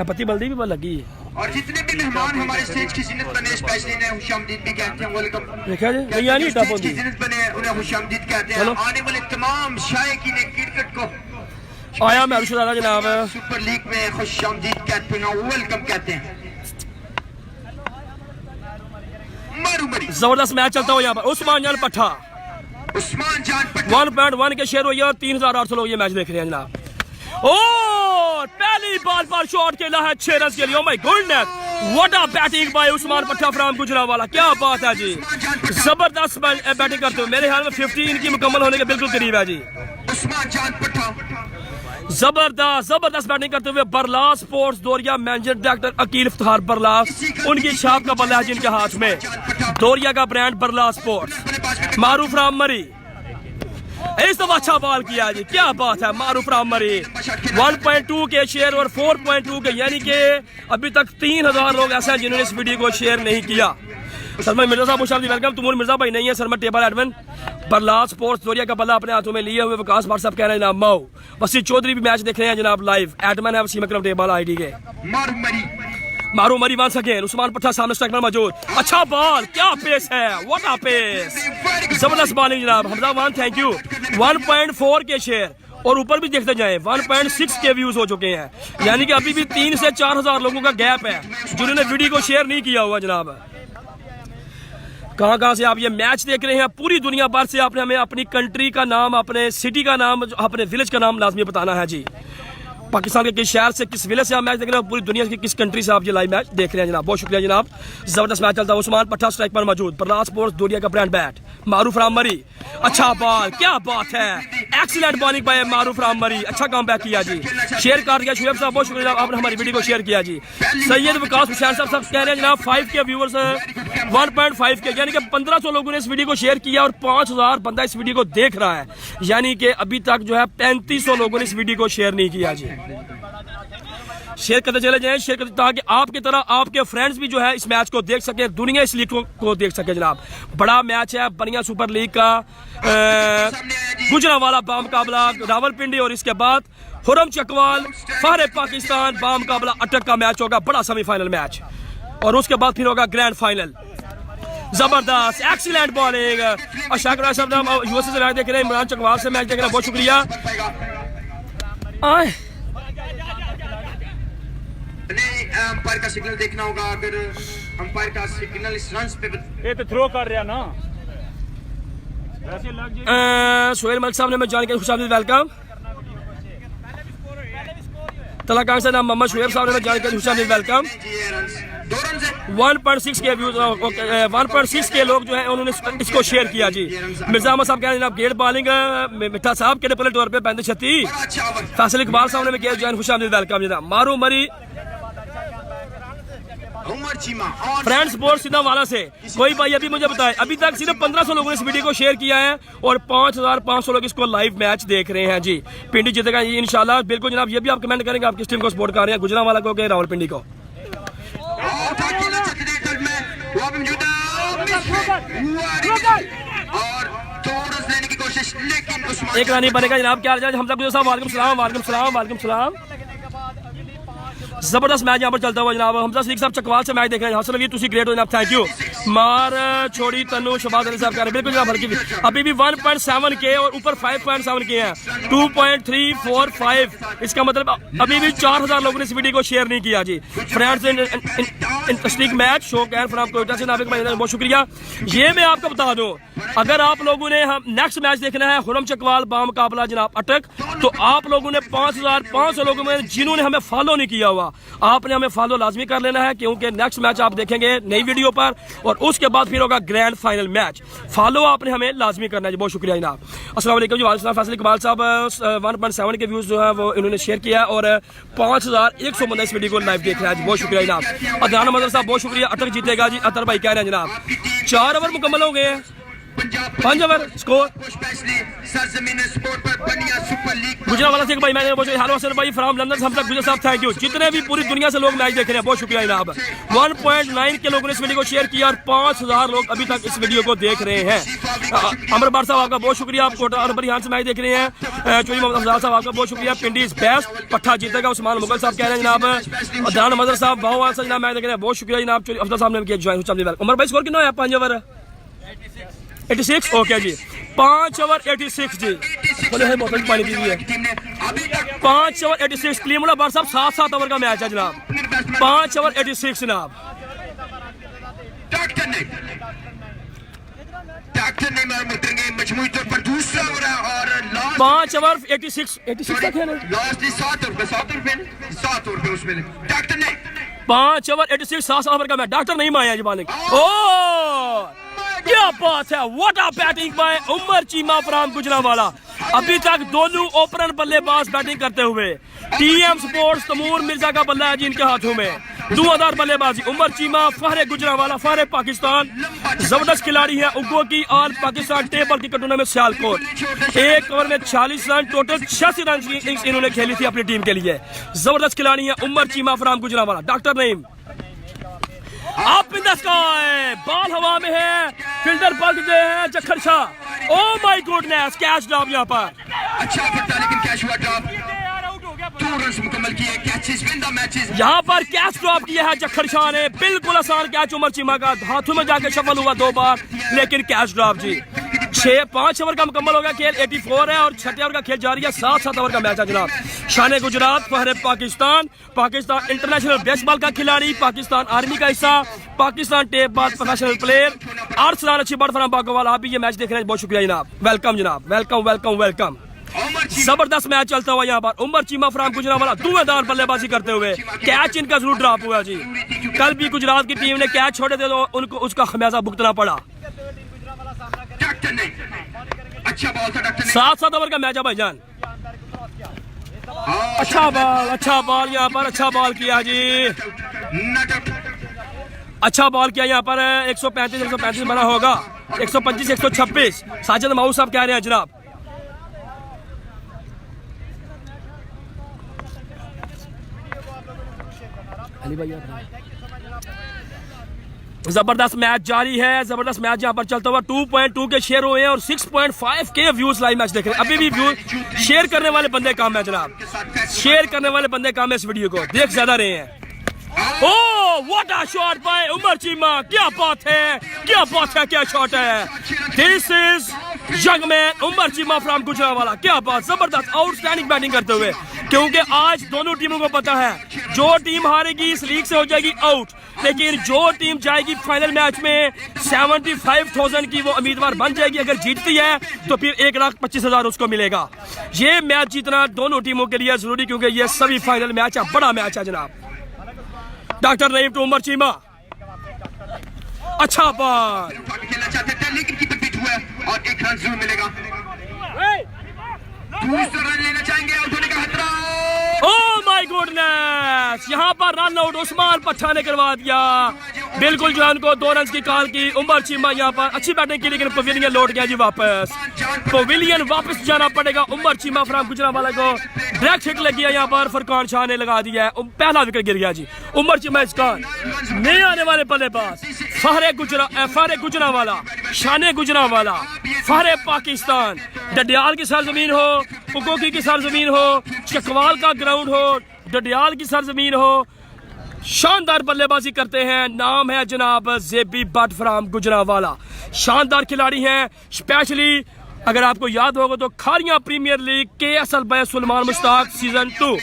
पति बल्दी भी लगी है। और जितने भी मेहमान हमारे स्टेज की जिन्नत बने, स्पेशली इन्हें खुशामदीद भी कहते हैं, वेलकम। देखा जी नहीं यानी टॉप स्टेज की जिन्नत बने उन्हें खुशामदीद कहते हैं। आने वाले तमाम शायकीन क्रिकेट को आया मैं अरुशदारा जनाब सुपर लीग में खुशामदीद कहते हैं, वेलकम कहते हैं। मारू मरी जबरदस्त मैच चलता हो यहाँ पर। उस्मान जान पट्टा 1.1 के शेयर हुई है और 3800 लोग ये मैच देख रहे हैं जनाब। और पहली बॉल पर शॉट खेला है 6 रन के लिए। Oh my goodness, what a batting by Usman पट्टा फ्रॉम गुजरावाला, क्या बात है जी, जबरदस्त बैटिंग करते हुए। मेरे ख्याल में 50 इनकी मुकम्मल होने के बिल्कुल करीब है जी। उस्मान जान पट्टा जबरदस्त बैटिंग करते हुए। Barla sports Doriya manager director Aqeel Iftikhar Barla, उनकी छाप का बल्ला है जिनके हाथ में, दोरिया का ब्रांड बरला स्पोर्ट्स। मारूफ राम मरी इस दफा अच्छा बॉल किया जी, क्या बात है। मारूफ राममरी 1.2 के शेयर और 4.2 के, यानी कि अभी तक 3000 लोग ऐसे हैं जिन्होंने इस वीडियो को शेयर नहीं किया। सलमान मिर्जा साहब खुश आमदीद, वेलकम। तुमूर मिर्जा भाई नहीं है, Salman table admin. Prahlad sports Doriya का बल्ला अपने हाथों में लिए हुए विकास भाट साहब कह रहे हैं जनाब मऊ। वसी चौधरी भी मैच देख रहे हैं जनाब लाइव, एडमिन है वसीम अकरम टेबल आईडी के। मारू मरी वन अगेन, उस्मान पट्टा सामने स्ट्राइक पर मौजूद, अच्छा बॉल, क्या पेस है, व्हाट अ पेस, जबरदस्त बॉलिंग जनाब। Hamza one thank you. 1.4 के शेयर और ऊपर भी देखते जाएं 1.6 के व्यूज हो चुके हैं, यानी कि अभी भी 3 से 4000 लोगों का गैप है जिन्होंने वीडियो को शेयर नहीं किया हुआ जनाब। कहाँ से आप ये मैच देख रहे हैं, पूरी दुनिया भर से आपने हमें अपनी कंट्री का नाम, अपने सिटी का नाम, अपने विलेज का नाम लाजमी बताना है जी। पाकिस्तान के किस शहर से, किस विलेज से आप मैच देख रहे हैं, पूरी दुनिया की किस कंट्री से आप ये लाइव मैच देख रहे हैं जनाब। बहुत शुक्रिया जनाब, जबरदस्त मैच चलता है। उस्मान पट्टा स्ट्राइक पर मौजूद, प्रहलाद स्पोर्ट्स दोरिया का ब्रांड बैट, मारूफ राममरी, अच्छा बॉल, क्या बात है, एक्सीलेंट बॉलिंग बाय मारूफ राममरी, अच्छा काम बैक किया जी। शेयर कर दिया शुएब साहब, बहुत शुक्रिया आपने हमारी वीडियो को शेयर किया जी। सैयद विकास हुसैन साहब सब कह रहे हैं जनाब 5 के व्यूवर्स, 1.5 के, यानी कि 1500 लोगों ने इस वीडियो को शेयर किया और 5000 बंदा इस वीडियो को देख रहा है, यानी कि अभी तक जो है 3500 लोगों ने इस वीडियो को शेयर नहीं किया जी। शेयर करते चले जाएं, शेयर करते, ताकि आपकी तरह आपके फ्रेंड्स भी जो है इस मैच को देख सके, दुनिया इस लीग को देख सके जनाब। बड़ा मैच है बनिया सुपर लीग का, गुजरांवाला बामुकाबला रावलपिंडी और इसके बाद हुरम चकवाल फहरे पाकिस्तान बामुकाबला अटक का मैच होगा, बड़ा सेमीफाइनल मैच, और उसके बाद फिर होगा ग्रैंड फाइनल। जबरदस्त एक्सीलेंट बॉलिंग, अशाकर साहब यूएसए से मैच देख रहे हैं, इमरान चकवाल से मैच देख रहे हैं, बहुत शुक्रिया। अंपायर का सिग्नल देखना होगा, अगर अंपायर का सिग्नल इस रन पे ये तो थ्रो कर रहा ना। सोहेल मलिक साहब ने मैं जानकारी खुश आमदीद, वेलकम। तलाकान से नाम मोहम्मद शुएब साहब ने मैं जानकारी खुश आमदीद, वेलकम। 1.6 के व्यूज, 1.6 के लोग जो है उन्होंने इसको शेयर किया जी। मिर्जा अहमद साहब कह रहे हैं गेट बॉलिंग, मिठा साहब के प्लेट तौर पे 35-36, फैसल इकबाल साहब ने मैं किया खुश आमदीद, वेलकम जनाब। मारू मरी फ्रेंड्स स्पोर्ट्स सिद्धावाला से कोई भाई अभी मुझे बताए, अभी तक सिर्फ 1500 लोगों ने इस वीडियो को शेयर किया है और 5500 लोग इसको लाइव मैच देख रहे हैं जी। पिंडी जीतेगा ये इंशाल्लाह, बिल्कुल जनाब। ये भी आप कमेंट करेंगे आप किस टीम को सपोर्ट कर रहे हैं, गुजरांवाला को के रावलपिंडी को। एक रानी बनेगा जनाब, क्या हमजा गुजर साहब, वालेकुम सलाम, वालेकुम सलाम, वालेकुम सलाम। जबरदस्त मैच यहाँ पर चलता हुआ जनाब। हमजा सिद्दीक साहब चकवाल से मैच देख रहे हैं, हसन अली तुसी ग्रेट हो जनाब, थैंक यू। मार छोड़ी तनु शबाज अली साहब कह रहे हैं, बिल्कुल जनाब, हल्की अभी भी 1.7 के और ऊपर 5.7 के हैं, 2.345, इसका मतलब अभी भी 4000 लोगों ने इस वीडियो को शेयर नहीं किया जी। Friends interesting match show can from Quetta से नाबिक भाई, बहुत शुक्रिया। ये मैं आपको बता दूं, अगर आप लोगों ने हम नेक्स्ट मैच देखना है हुरम चकवाल बामुकाबला जनाब अटक, तो आप लोगों ने 5500 लोगों में जिन्होंने हमें फॉलो नहीं किया हुआ, आपने हमें फॉलो लाजमी कर लेना है, क्योंकि नेक्स्ट मैच आप देखेंगे नई वीडियो पर और उसके बाद फिर होगा ग्रैंड फाइनल मैच। फॉलो आपने हमें लाजमी करना है जी। बहुत शुक्रिया जनाब। अस्सलाम वालेकुम जी, वालेकुम सलाम। फैसल इकबाल साहब 1.7 के व्यूज जो है वो इन्होंने शेयर किया और 5100 बंदा इस वीडियो को लाइव देख रहा है जी। बहुत शुक्रिया जनाब। अदनान मदर साहब बहुत शुक्रिया, अतर जीतेगा जी, अतर भाई कह रहे हैं जनाब। 4 ओवर मुकम्मल हो गए हैं, 5 ओवर स्कोर। गुजरांवाला से भाई मैंने हेलो हसन भाई फ्रॉम लंदन, हम तक गुजर साहब थैंक यू। जितने भी पूरी दुनिया से लोग मैच देख रहे हैं बहुत शुक्रिया जनाब। 1.9 के लोगों ने इस वीडियो को शेयर किया और 5000 लोग अभी तक इस वीडियो को देख रहे हैं। अमर बार साहब आपका बहुत शुक्रिया, आप कोटा और बरियान से मैच देख रहे हैं। चौधरी मोहम्मद अफजाल साहब आपका बहुत शुक्रिया। पिंडी इज बेस्ट, पट्टा जीतेगा, उस्मान मुगल साहब कह रहे हैं जनाब। अदनान मदर साहब बहुत से जनाब मैच देख रहे हैं, बहुत शुक्रिया जनाब। चौधरी अफजाल साहब ने किया ज्वाइन। उमर भाई स्कोर कितना है 5 ओवर 86, ओके जी, 5 ओवर 86 जी, बोतल पानी पी है। 5 ओवर 86 क्लीमुला बार साहब 7-7 ओवर का मैच है जनाब। 5 ओवर 86 जनाब। और 5 ओवर 86 का खेल है, 5 ओवर 86 7 ओवर का मैच। डॉक्टर नहीं माया जी बालिक, ओ क्या बात है, what a batting by Umar Cheema from Gujranwala. अभी तक दोनों ओपनर बल्लेबाज बैटिंग करते हुए, टीएम स्पोर्ट्स तमूर मिर्जा का बल्ला है जी इनके हाथों में। धुआंधार बल्लेबाजी उमर चीमा, फहरे गुजरावाला, फहरे पाकिस्तान। जबरदस्त खिलाड़ी है उग्गो की all Pakistan table cricket tournament Sialkot. एक ओवर में 40 रन, टोटल 86 रन की इनिंग्स इन्होंने खेली थी अपनी टीम के लिए। जबरदस्त खिलाड़ी है Umar Cheema from Gujranwala. Doctor Naeem up in the sky, ball हवा में है, फील्डर भाग गए हैं Jakhar Shah. Oh my goodness, catch drop यहाँ पर। अच्छा फिर लेकिन कैच हुआ ड्रॉप, 2 रन मुकम्मल किए, कैचेस विन द मैचेस। यहाँ पर कैच ड्रॉप किया है जखर शाह ने, बिल्कुल आसान कैच उमर चीमा का, हाथों में जाके शफल हुआ 2 बार, लेकिन कैच ड्रॉप जी। 5 ओवर का मुकम्मल हो गया खेल, 84 है और 6 ओवर का खेल जारी है, 7 ओवर का मैच है जनाब। शान गुजरात, फहरे पाकिस्तान, पाकिस्तान इंटरनेशनल बेसबॉल का खिलाड़ी, पाकिस्तान आर्मी का हिस्सा, पाकिस्तान टेप बाज प्रोफेशनल प्लेयर। आर्सलान अच्छी बर्ड फराम बागोवाल, आप भी ये मैच देख रहे हैं, बहुत शुक्रिया जनाब। वेलकम जनाब, वेलकम वेलकम वेलकम। जबरदस्त मैच चलता हुआ यहाँ पर, उमर चीमा फ्राम गुजरावाला धुआंधार बल्लेबाजी करते हुए, कैच इनका जरूर ड्रॉप हुआ जी। कल भी गुजरात की टीम ने कैच छोड़े थे तो उनको उसका खमियाजा भुगतना पड़ा। 7 ओवर का मैच है भाईजान। अच्छा बॉल यहाँ पर, अच्छा बॉल किया जी, अच्छा बॉल किया यहाँ पर। 135 बना होगा, 125 126 साजिद माऊ साहब कह रहे हैं जनाब। जबरदस्त मैच जारी है, जबरदस्त मैच यहाँ पर चलता हुआ। 2.2 के शेयर हुए हैं और 6.5 के व्यूज लाइव मैच देख रहे हैं। अभी भी व्यूज शेयर करने वाले बंदे काम है जनाब, शेयर करने वाले बंदे काम है, इस वीडियो को देख ज्यादा रहे हैं। Oh what a shot by Umar Cheema, क्या बात है, क्या बात है, क्या शॉट है। This is young man Umar Cheema from Gujranwala, क्या बात, जबरदस्त आउटस्टैंडिंग बैटिंग करते हुए। क्योंकि आज दोनों टीमों को पता है जो टीम हारेगी इस लीग से हो जाएगी आउट, लेकिन जो टीम जाएगी फाइनल मैच में 75,000 की वो उम्मीदवार बन जाएगी। अगर जीतती है तो फिर 1,25,000 उसको मिलेगा। ये मैच जीतना दोनों टीमों के लिए जरूरी, क्योंकि ये सभी फाइनल मैच है, बड़ा मैच है जनाब। डॉक्टर नईम टू उमर चीमा, अच्छा बॉल, खेलना चाहते थे लेकिन कीपर बीट हुआ और 1 रन जरूर मिलेगा। दूसरा रन लेना चाहेंगे, आउट होने का खतरा। ओह माय गॉडनेस, यहाँ पर रन आउट उस्मान पट्टा ने करवा दिया। बिल्कुल जो है उनको 2 रन की कॉल की। उमर चीमा यहाँ पर अच्छी बैटिंग की, लेकिन पवेलियन लौट गया जी वापस। पवेलियन वापस जाना पड़ेगा उमर चीमा फ्राम गुजरावाला को। डायरेक्ट हिट लगी है यहाँ पर, फरकान शाह ने लगा दिया है, पहला विकेट गिर गया जी। उमर चीमा इस खान नए आने वाले बल्लेबाज, फहरे गुजरावाला, शान गुजरावाला, फहरे पाकिस्तान। डडियाल की सरजमीन हो, उकोकी की सरजमीन हो, चकवाल का ग्राउंड हो, डडियाल की सरजमीन हो, शानदार बल्लेबाजी करते हैं। नाम है जनाब जेबी बट फ्राम गुजरावाला, शानदार खिलाड़ी हैं। स्पेशली अगर आपको याद होगा तो Kharian premier league KSL by Suleman Mushtaq season 2,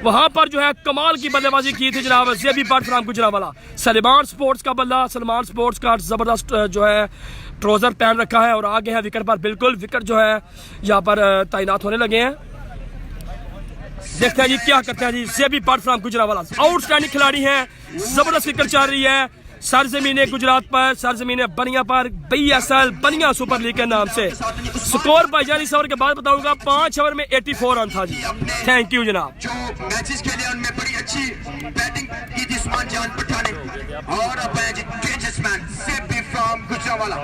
वहां पर जो है कमाल की बल्लेबाजी की थी जनाब JB Butt from Gujranwala. Salman sports का बल्ला, सलमान स्पोर्ट्स का जबरदस्त जो है ट्राउजर पहन रखा है और आगे है विकेट पर, बिल्कुल विकेट जो है यहाँ पर तैनात होने लगे हैं। देखते हैं जी क्या करते हैं जी जेबी बट फ्राम गुजरावाला। आउटस्टैंडिंग खिलाड़ी हैं, जबरदस्त विकेट चल रही है। सरजमीने गुजरात पर, सरजमीने बनिया पर, BSL बनिया सुपर लीग के नाम से। स्कोर भाईजान इस ओवर के बाद बताऊंगा। 5 ओवर में 84 रन था जी। थैंक यू जनाब। जो मैचेस खेले उनमें बड़ी अच्छी बैटिंग की थी उस्मान जान पट्टा ने, और अब है जी तेजस्मैन JB from Gujranwala.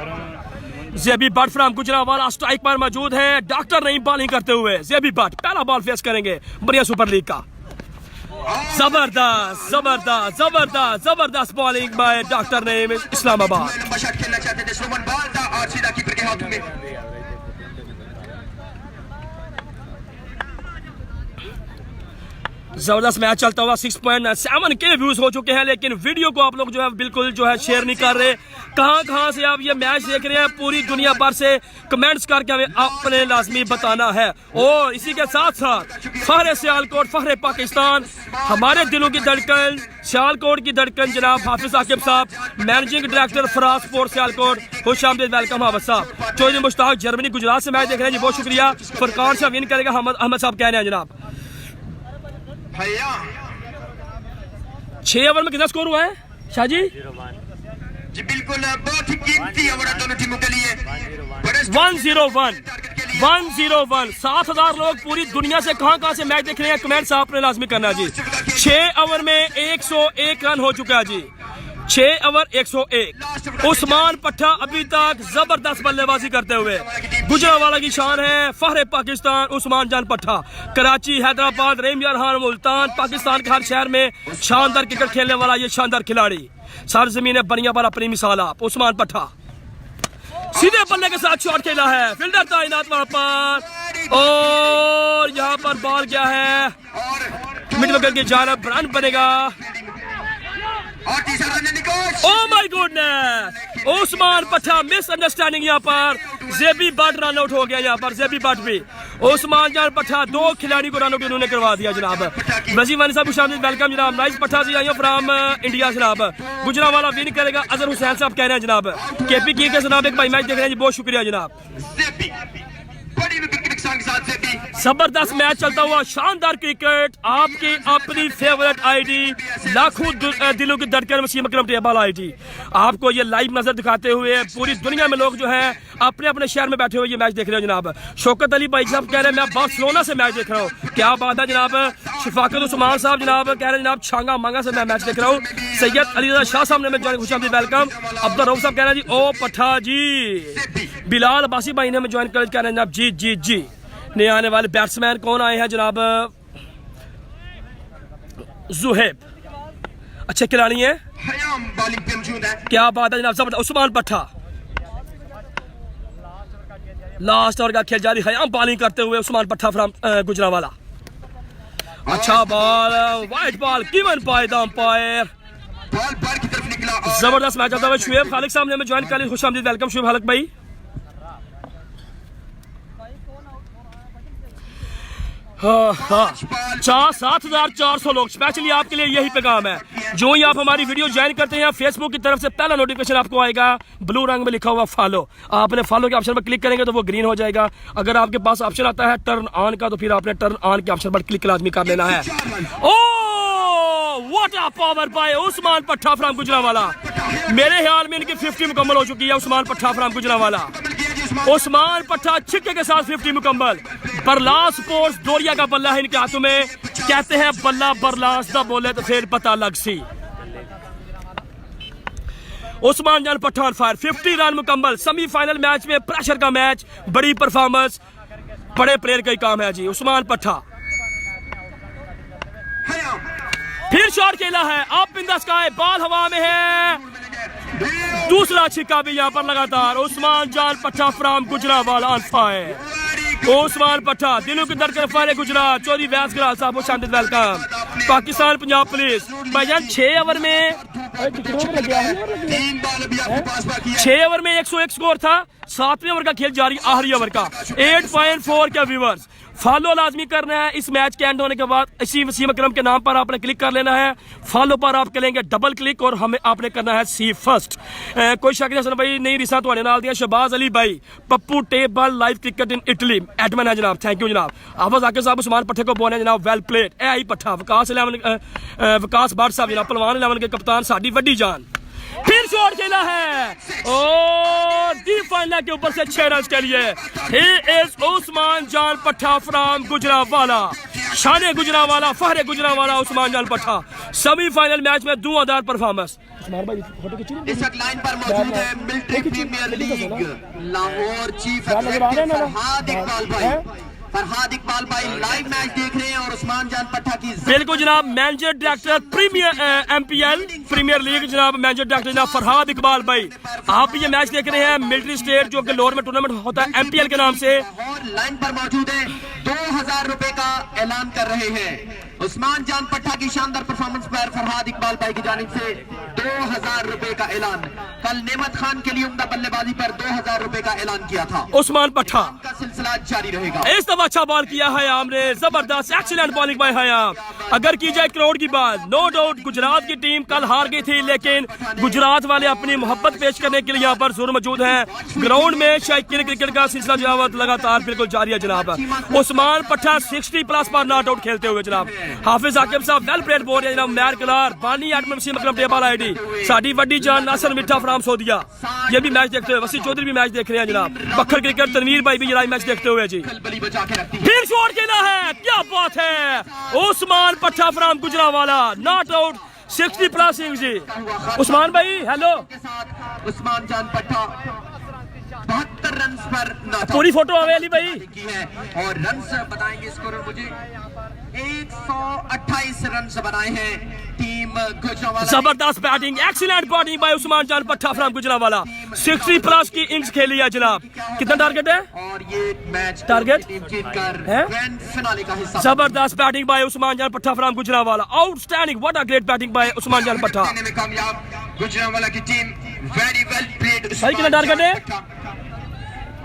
JB Butt from Gujranwala strike पर मौजूद है। डॉक्टर नईम बॉलिंग करते हुए, जेबी बट पहला बॉल फेस करेंगे बनिया सुपर लीग का। जबरदस्त जबरदस्त जबरदस्त जबरदस्त bowling by doctor Naeem Islamabad. लंबा शॉट खेलना चाहते थे, स्लोवन बॉल था और सीधा कीपर के हाथ में। जबरदस्त मैच चलता हुआ। 6.7 के व्यूज हो चुके हैं, लेकिन वीडियो को आप लोग जो है बिल्कुल जो है शेयर नहीं कर रहे। कहां से आप ये मैच देख रहे हैं, पूरी दुनिया भर से कमेंट्स करके हमें अपने लाजमी बताना है। और इसी के साथ साथ फहरे सियालकोट, फहरे पाकिस्तान, हमारे दिलों की धड़कन, सियालकोट की धड़कन जनाब हाफिज आकिब साहब, managing director Faraz sports Sialkot, खुश आमदीद, वेलकम हाफिज साहब। चौधरी मुश्ताक जर्मनी गुजरात से मैच देख रहे हैं जी, बहुत शुक्रिया। फरकान शाह विन करेगा, अहमद साहब कह रहे हैं जनाब। 6 ओवर में कितना स्कोर हुआ है शाह जी? जी बिल्कुल बहुत ही कीमती ओवर है दोनों टीमों के लिए। 101 101 7,000 लोग पूरी दुनिया से कहां से मैच देख रहे हैं, कमेंट्स आपने लाजमी करना जी। 6 ओवर में 101 रन हो चुका है जी, 6 ओवर 101। उस्मान पट्टा अभी तक जबरदस्त बल्लेबाजी करते हुए, गुजरांवाला की शान है, फहरे पाकिस्तान उस्मान जान पट्टा। कराची, हैदराबाद, रेमयारहान, मुल्तान, पाकिस्तान के हर शहर में शानदार क्रिकेट खेलने वाला ये शानदार खिलाड़ी, सरजमीन बनिया पर अपनी मिसाल आप उस्मान पट्टा। सीधे बल्ले के साथ शॉट खेला है, फील्डर तैनात वहां पर, और यहाँ पर बॉल क्या है, मिड विकेट की जानब रन बनेगा। ओह माय गॉडनेस, उस्मान पट्टा मिसअंडरस्टैंडिंग, यहाँ पर जेबी बट रन आउट हो गया, यहाँ पर जेबी बट भी। उस्मान जान पट्टा 2 खिलाड़ी को रन आउट इन्होंने करवा दिया जनाब। वजीम वानी साहब खुशामदीद, वेलकम जनाब। नाइस पट्टा जी आई फ्रॉम इंडिया जनाब। गुजरांवाला विन करेगा, अजहर हुसैन साहब कह रहे हैं जनाब। केपी के जनाब एक भाई मैच देख रहे हैं जी, बहुत शुक्रिया जनाब। जबरदस्त मैच चलता हुआ, शानदार क्रिकेट, आपकी अपनी फेवरेट आईडी, लाखों दिलों की धड़कन वसीम अकरम टेबल आईडी, आपको ये लाइव नजर दिखाते हुए पूरी दुनिया में लोग जो है अपने अपने शहर में बैठे हुए ये मैच देख रहे हो जनाब। शौकत अली भाई साहब कह रहे हैं मैं बार्सिलोना से मैच देख रहा हूँ, क्या बात है जनाब। शफाकत उस्मान साहब जनाब कह रहे हैं जनाब छांगा मांगा से मैं मैच देख रहा हूँ। सैयद अली रजा शाह साहब ने ज्वाइन, खुशामदीद वेलकम। अब्दुल रऊफ साहब कह रहे हैं जी ओ पट्टा जी। बिलाल अब्बासी भाई ने ज्वाइन कर कह रहे हैं जनाब जी जी जी। नए आने वाले बैट्समैन कौन आए हैं जनाब, जुहेब, अच्छे खिलाड़ी हैं, क्या बात है जनाब, जबरदस्त। उस्मान पट्टा लास्ट ओवर का खेल जारी, हयाम बॉलिंग करते हुए उस्मान पट्टा फ्रॉम गुजरांवाला। अच्छा ball, white ball given by the umpire, जबरदस्त मैच चलता हुआ। शुएब खालिक साहब ने ज्वाइन कर, खुशामदीद वेलकम शुएब खालिक भाई। हाँ 7,400 लोग, स्पेशली आपके लिए यही पैगाम है। जो ही आप हमारी वीडियो ज्वाइन करते हैं, फेसबुक की तरफ से पहला नोटिफिकेशन आपको आएगा, ब्लू रंग में लिखा हुआ फॉलो, आपने फॉलो के ऑप्शन पर क्लिक करेंगे तो वो ग्रीन हो जाएगा। अगर आपके पास ऑप्शन आता है टर्न ऑन का, तो फिर आपने टर्न ऑन के ऑप्शन पर क्लिक लाजमी कर लेना है। What a power bye Usman पट्टा फ्रॉम गुजरांवाला। मेरे ख्याल में इनकी 50 मुकम्मल हो चुकी है। उस्मान पट्टा फ्रॉम गुजरांवाला, उस्मान पट्टा छिक्के के साथ 50 मुकम्मल। बरलास स्पोर्ट्स दोरिया का बल्ला है इनके हाथों में, कहते हैं बल्ला बरलास दा बोले तो फिर पता लग सी। उस्मान जान पट्टा ऑन फायर, 50 रन मुकम्मल। सेमीफाइनल मैच में प्रेशर का मैच, बड़ी परफॉर्मेंस, बड़े प्लेयर का ही काम है जी। उस्मान पट्टा फिर शॉट खेला है, up in the sky, ball हवा में है, दूसरा छिक्का भी यहाँ पर लगातार। उस्मान जान पट्टा from Gujranwala on fire. Usman पट्टा दिलों की धड़कन फायर गुजरात। चौधरी वैस ग्राल साहब शामिल, वेलकम। पाकिस्तान पंजाब पुलिस भाईजान 6 ओवर में 6 ओवर में 101 स्कोर था। 7वें ओवर का खेल जारी, आखिरी ओवर का 8.4 का व्यूवर्स। फॉलो लाजमी करना है इस मैच के एंड होने के बाद। इसी वसीम अकरम के नाम पर आपने क्लिक कर लेना है, फॉलो पर आप करेंगे डबल क्लिक, और हमें आपने करना है सी फर्स्ट। कोई शक नहीं भाई, नई रिसा तो नाल दिया। शहबाज अली भाई, Pappu table live cricket in Italy Edmund है जनाब, थैंक यू जनाब। आवाज आके साहब उस्मान पट्टे को बोले जनाब, वेल प्लेड। ए आई पट्टा, विकास 11 विकास भट्ट साहब जनाब, पहलवान 11 के कप्तान, साडी वड्डी जान। फिर शॉट खेला है और डी फाइनल के ऊपर से 6 रन के लिए। ही इज उस्मान जान पट्टा फ्रॉम गुजरांवाला, शान गुजरांवाला, फहरे गुजरांवाला उस्मान जान पट्टा। सेमीफाइनल मैच में धुआंधार परफॉर्मेंस। इस लाइन पर मौजूद है military premier league Lahore chief executive Farhad Iqbal भाई लाइव मैच देख रहे हैं, और उस्मान जान पट्टा की बिल्कुल जनाब manager director premier MPL premier league जनाब, मैनेजर डायरेक्टर जनाब फरहाद इकबाल भाई, आप भी ये मैच देख रहे हैं। मिलिट्री स्टेट जो कि लोअर में टूर्नामेंट होता है MPL के नाम से, और लाइन पर मौजूद है 2000 रुपए का ऐलान कर रहे हैं। उस्मान जान पट्टा की शानदार परफॉर्मेंस पर फरहाद इकबाल भाई की जानिब से 2000 रुपए का ऐलान। कल नेमत खान के लिए उम्दा बल्लेबाजी पर 2000 रुपए का ऐलान किया था। उस्मान पट्टा का सिलसिला जारी रहेगा। इस दफा अच्छा बॉल किया हयाम ने, जबरदस्त एक्सीलेंट बॉलिंग बाय हयाम। अगर की जाए करोड़ की बात, नो डाउट गुजरात की टीम कल हार गई थी, लेकिन गुजरात वाले अपनी मोहब्बत पेश करने के लिए यहाँ पर जरूर मौजूद हैं। ग्राउंड में शायकीन क्रिकेट का सिलसिला लगातार बिल्कुल जारी है जनाब। उस्मान पट्टा 60 प्लस पर नॉट आउट खेलते हुए जनाब। हाफिज आकिब साहब वेल प्लेड बोल रहे हैं जनाब। मैर कलार बानी एडमन वसीम अकरम टेबल आईडी साडी वड्डी जान नासर मिठा फ्राम सोदिया ये भी मैच देखते हुए, वसी चौधरी भी मैच देख रहे हैं जनाब। बखर क्रिकेट तनवीर भाई भी जनाब मैच देखते हुए जी। फिर शॉट खेला है, क्या बात है। Usman Patta from Gujranwala not out 60 plus जी। उस्मान भाई हेलो। उस्मान जान पट्टा 72 रन पर पूरी फोटो आवे अली भाई की है और रन बताएंगे स्कोर मुझे 128 रन बनाए हैं टीम गुजरावाला। जबरदस्त batting, excellent batting by Usman Jan पट्टा फ्रॉम गुजरावाला। 60 प्लस की इनिंग्स खेली है जनाब। कितना टारगेट है और ये मैच टारगेट टीम जीतकर है? ग्रैंड फिनाले का हिस्सा। जबरदस्त बैटिंग बाय उस्मान जान पट्टा from Gujranwala. Outstanding, what a great batting by Usman Jan पट्टा। देने में कामयाब गुजरावाला की टीम, वेरी वेल प्लेड। भाई कितना टारगेट है?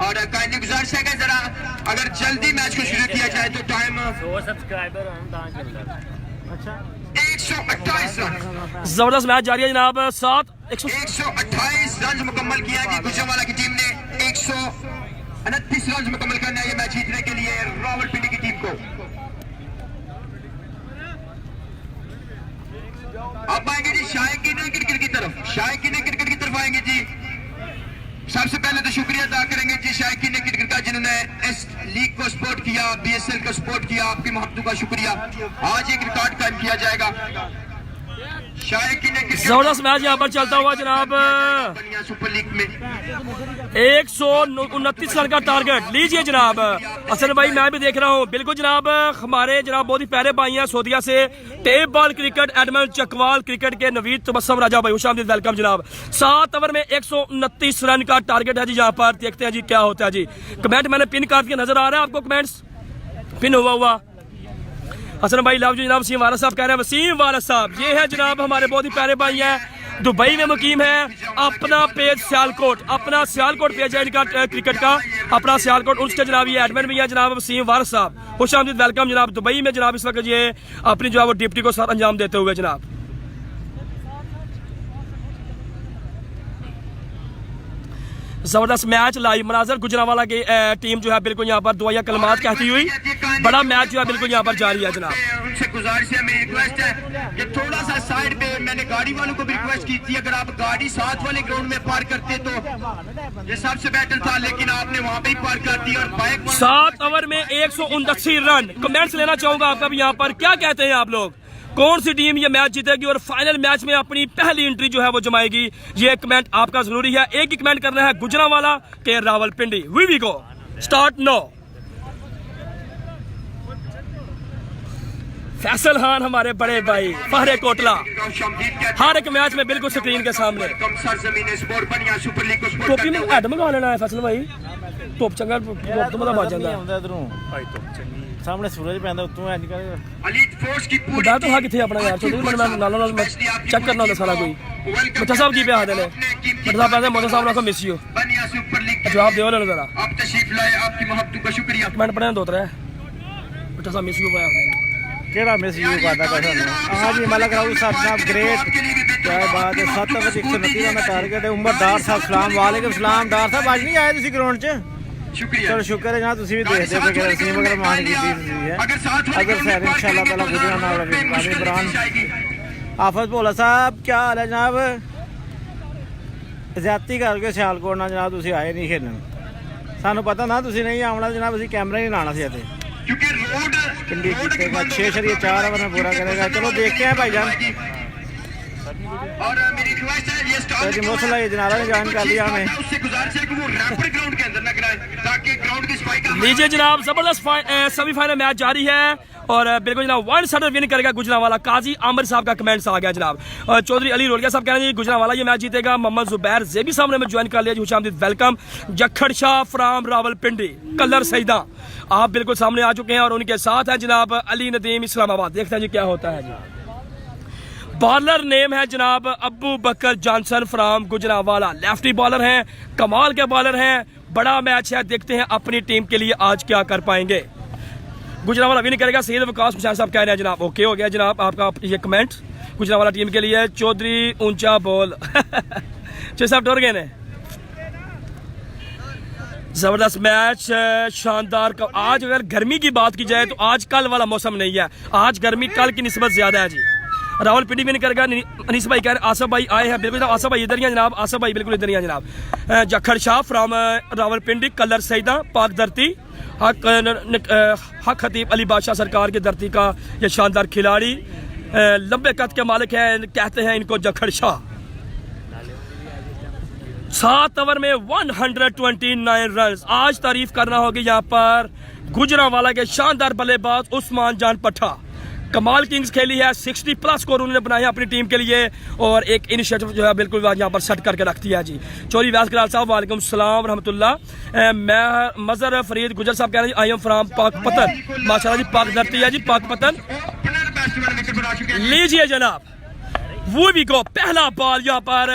और काइंडली गुजारिश है कि जरा अगर जल्दी मैच को शुरू किया जाए तो टाइम 100 सब्सक्राइबर अच्छा 128 रन। जबरदस्त मैच जारी है जनाब। 128 रन मुकम्मल किया कि गुजरावाला की टीम ने 129 रन मुकम्मल करना है ये मैच जीतने के लिए रावलपिंडी की टीम को। अब आएंगे जी शायकीन क्रिकेट की तरफ। शायकीन क्रिकेट की तरफ आएंगे जी। सबसे पहले तो शुक्रिया अदा करेंगे जी शायकीन क्रिकेट का जिन्होंने इस लीग को सपोर्ट किया, BSL को सपोर्ट किया। आपकी मोहब्बत का शुक्रिया। आज एक रिकॉर्ड कायम किया जाएगा। जबरदस्त मैच यहाँ पर चलता हुआ जनाब। सुपर लीग में 129 रन का टारगेट लीजिए जनाब। असल भाई मैं भी देख रहा हूँ बिल्कुल जनाब। हमारे जनाब बहुत ही प्यारे भाई हैं सोदिया से tape ball cricket Edmund Chakwal cricket के नवीद तबस्सुम राजा भाई खुशामदीद वेलकम जनाब। 7 ओवर में 129 रन का टारगेट है जी। यहाँ पर देखते हैं जी क्या होता है जी। कमेंट मैंने पिन कर दिया, नजर आ रहा है आपको कमेंट्स पिन हुआ। हसन भाई लव जी जनाब। वसीम वारस साहब कह रहे हैं, वसीम वारस साहब ये है जनाब हमारे बहुत ही प्यारे भाई हैं, दुबई में मुकीम है। अपना पेज सियालकोट, अपना सियालकोट पेज है इनका क्रिकेट का, अपना सियालकोट। उसके जनाब ये एडमिन भी है जनाब वसीम वारस साहब खुशामदीद वेलकम जनाब। दुबई में जनाब इस वक्त ये अपनी जो है वो ड्यूटी को सर अंजाम देते हुए जनाब। जबरदस्त मैच लाइव मनाजर गुजरावाला की टीम जो है बिल्कुल यहाँ पर दुआया कलमात कहती हुई बड़ा मैच जो है बिल्कुल यहाँ पर जारी है जनाब। उनसे गुजारिश है, मेरी रिक्वेस्ट है कि थोड़ा सा साइड पे, मैंने गाड़ी वालों को भी रिक्वेस्ट की थी अगर आप गाड़ी साथ वाले ग्राउंड में पार्क करते तो ये सबसे बेटर था, लेकिन आपने वहाँ पे ही पार्क कर दी। और बाइक 7 ओवर में 129 रन। कमेंट्स लेना चाहूंगा आपका भी यहाँ पर, क्या कहते हैं आप लोग, कौन सी टीम ये मैच जीतेगी और फाइनल मैच में अपनी पहली एंट्री जो है वो जमाएगी? ये कमेंट आपका जरूरी है। एक ही कमेंट करना है, गुजरावाला के Rawalpindi. We go start now. Faisal Khan हमारे बड़े भाई फहरे कोटला हर एक मैच में बिल्कुल स्क्रीन के सामने। टोपी में हेड मंगा लेना है फैसल भाई, टोप चंगा तो मतलब आ जाता है। सामने सूरज पैंदा उतों है निकल एलीट फोर्स की पूरी डर तो हा किथे अपना यार चौधरी मैं नाल चेक करना होता सारा कोई। बच्चा साहब की पे हाथ ने बच्चा साहब कहते मोदी साहब ने मिस यू बनिया सुपर लीग जवाब दे वाले जरा आप तशरीफ लाए, आपकी मोहब्बत का शुक्रिया। कमेंट पढ़े 2-3 बच्चा साहब मिस यू पाया केड़ा मिस यू करदा था। हां जी मलक राउत साहब ग्रेट, क्या बात है। 7 ओवर 129 रन का टारगेट है। उमर डार साहब सलाम वालेकुम सलाम। डार साहब आज नहीं आए तुसी ग्राउंड च? शुक्रिया, चलो शुक्र है जहाँ तुसी भी देखते हो कि रसीम वगैरह मान की टीम है। अगर सर इंशाल्लाह ताला गुजरा ना रहे इमरान। आफत भोला साहब क्या हाल है जनाब? ज्यादती करके सियालकोट ना जनाब तुसी आए नहीं खेलने, सानू पता ना तुसी नहीं आना जनाब, ਅਸੀਂ कैमरा ही लाना सी इत्थे क्योंकि रोड पिंडी जीतेगा 6.4 ओवर में पूरा करेगा। चलो देखते हैं भाईजान। और मेरी रिक्वेस्ट है ये स्टार जी मौसला ये जनाला ने ज्वाइन कर लिया हमें। उससे गुजारिश है कि वो रैपर ग्राउंड के अंदर ना कराए ताकि ग्राउंड की सफाई का। लीजिए जनाब जबरदस्त सेमीफाइनल मैच जारी है और बिल्कुल जनाब 1 विन करेगा गुजरावाला। काजी आमिर साहब का कमेंट्स आ गया जनाब। चौधरी अली रोलिया साहब कह रहे हैं गुजरावाला ये मैच जीतेगा। मोहम्मद जुबैर जेबी साहब ने हमें ज्वाइन कर लिया जी खुशामदीद वेलकम। जखड़ शाह फ्राम रावलपिंडी कलर सईदा आप बिल्कुल सामने आ चुके हैं और उनके साथ है जनाब अली नदीम इस्लामाबाद। देखते हैं जी क्या होता है जी। बॉलर नेम है जनाब Abu Bakar Johnson from Gujranwala, lefty bowler हैं, कमाल के बॉलर हैं। बड़ा मैच है, देखते हैं अपनी टीम के लिए आज क्या कर पाएंगे। गुजरावाला विन करेगा। सैयद वकास हुसैन साहब कह रहे हैं जनाब ओके हो गया जनाब आपका ये कमेंट गुजरावाला टीम के लिए। चौधरी ऊंचा बॉल 6 साहब डर गए ने जबरदस्त मैच, शानदार का। आज अगर गर्मी की बात की जाए तो आज कल वाला मौसम नहीं है, आज गर्मी कल की निस्बत ज्यादा है जी। रावलपिंडी में निकल गया, अनीस भाई कह रहे आसफ भाई आए हैं, बिल्कुल आसफ भाई इधर ही हैं जनाब, आसफ भाई बिल्कुल इधर ही हैं जनाब। जखड़ शाह फ्राम रावलपिंडी, कलर सईदा, पाक धरती, हक खतीब अली बादशाह सरकार की धरती का ये शानदार खिलाड़ी, लंबे कद के मालिक हैं, कहते हैं इनको जखड़ शाह। 7 ओवर में 129 रन। आज तारीफ करना होगी यहाँ पर गुजरांवाला के शानदार बल्लेबाज उस्मान जान पट्टा। कमाल किंग्स खेली है, 60+ स्कोर उन्होंने बनाया अपनी टीम के लिए और एक इनिशिएटिव जो है बिल्कुल यहाँ पर सेट करके रखती है जी। चौधरी व्यास गलाल साहब वालेकुम सलाम रहमतुल्लाह। मैं मजर फरीद गुजर साहब कह रहे हैं आई एम फ्राम पाकपतन। माशाल्लाह जी, पाक धरती है जी, पाकपतन। लीजिए जनाब, वो भी को पहला बॉल यहाँ पर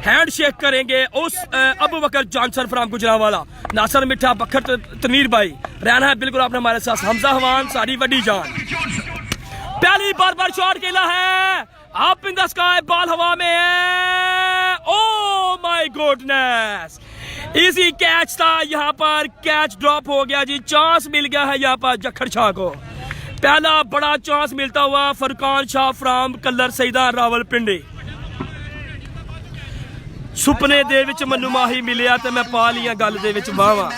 हैंड शेक करेंगे उस अबू बकर जॉनसन फ्राम गुजरांवाला। नासर मिठा, बखर तनवीर भाई रहना है बिल्कुल आपने हमारे साथ। हमजा हवान, सारी वड्डी जान। पहली बार शॉट खेला है, up in the sky, ball हवा में है। Oh my goodness, easy catch था यहाँ पर, कैच ड्रॉप हो गया जी। चांस मिल गया है यहाँ पर जखड़ शाह को, पहला बड़ा चांस मिलता हुआ फरकान शाह फ्राम कलर सईदा रावलपिंडी। सुपने दे विच मैनू माही मिलिया ते मैं पा लिया गल दे विच बावा,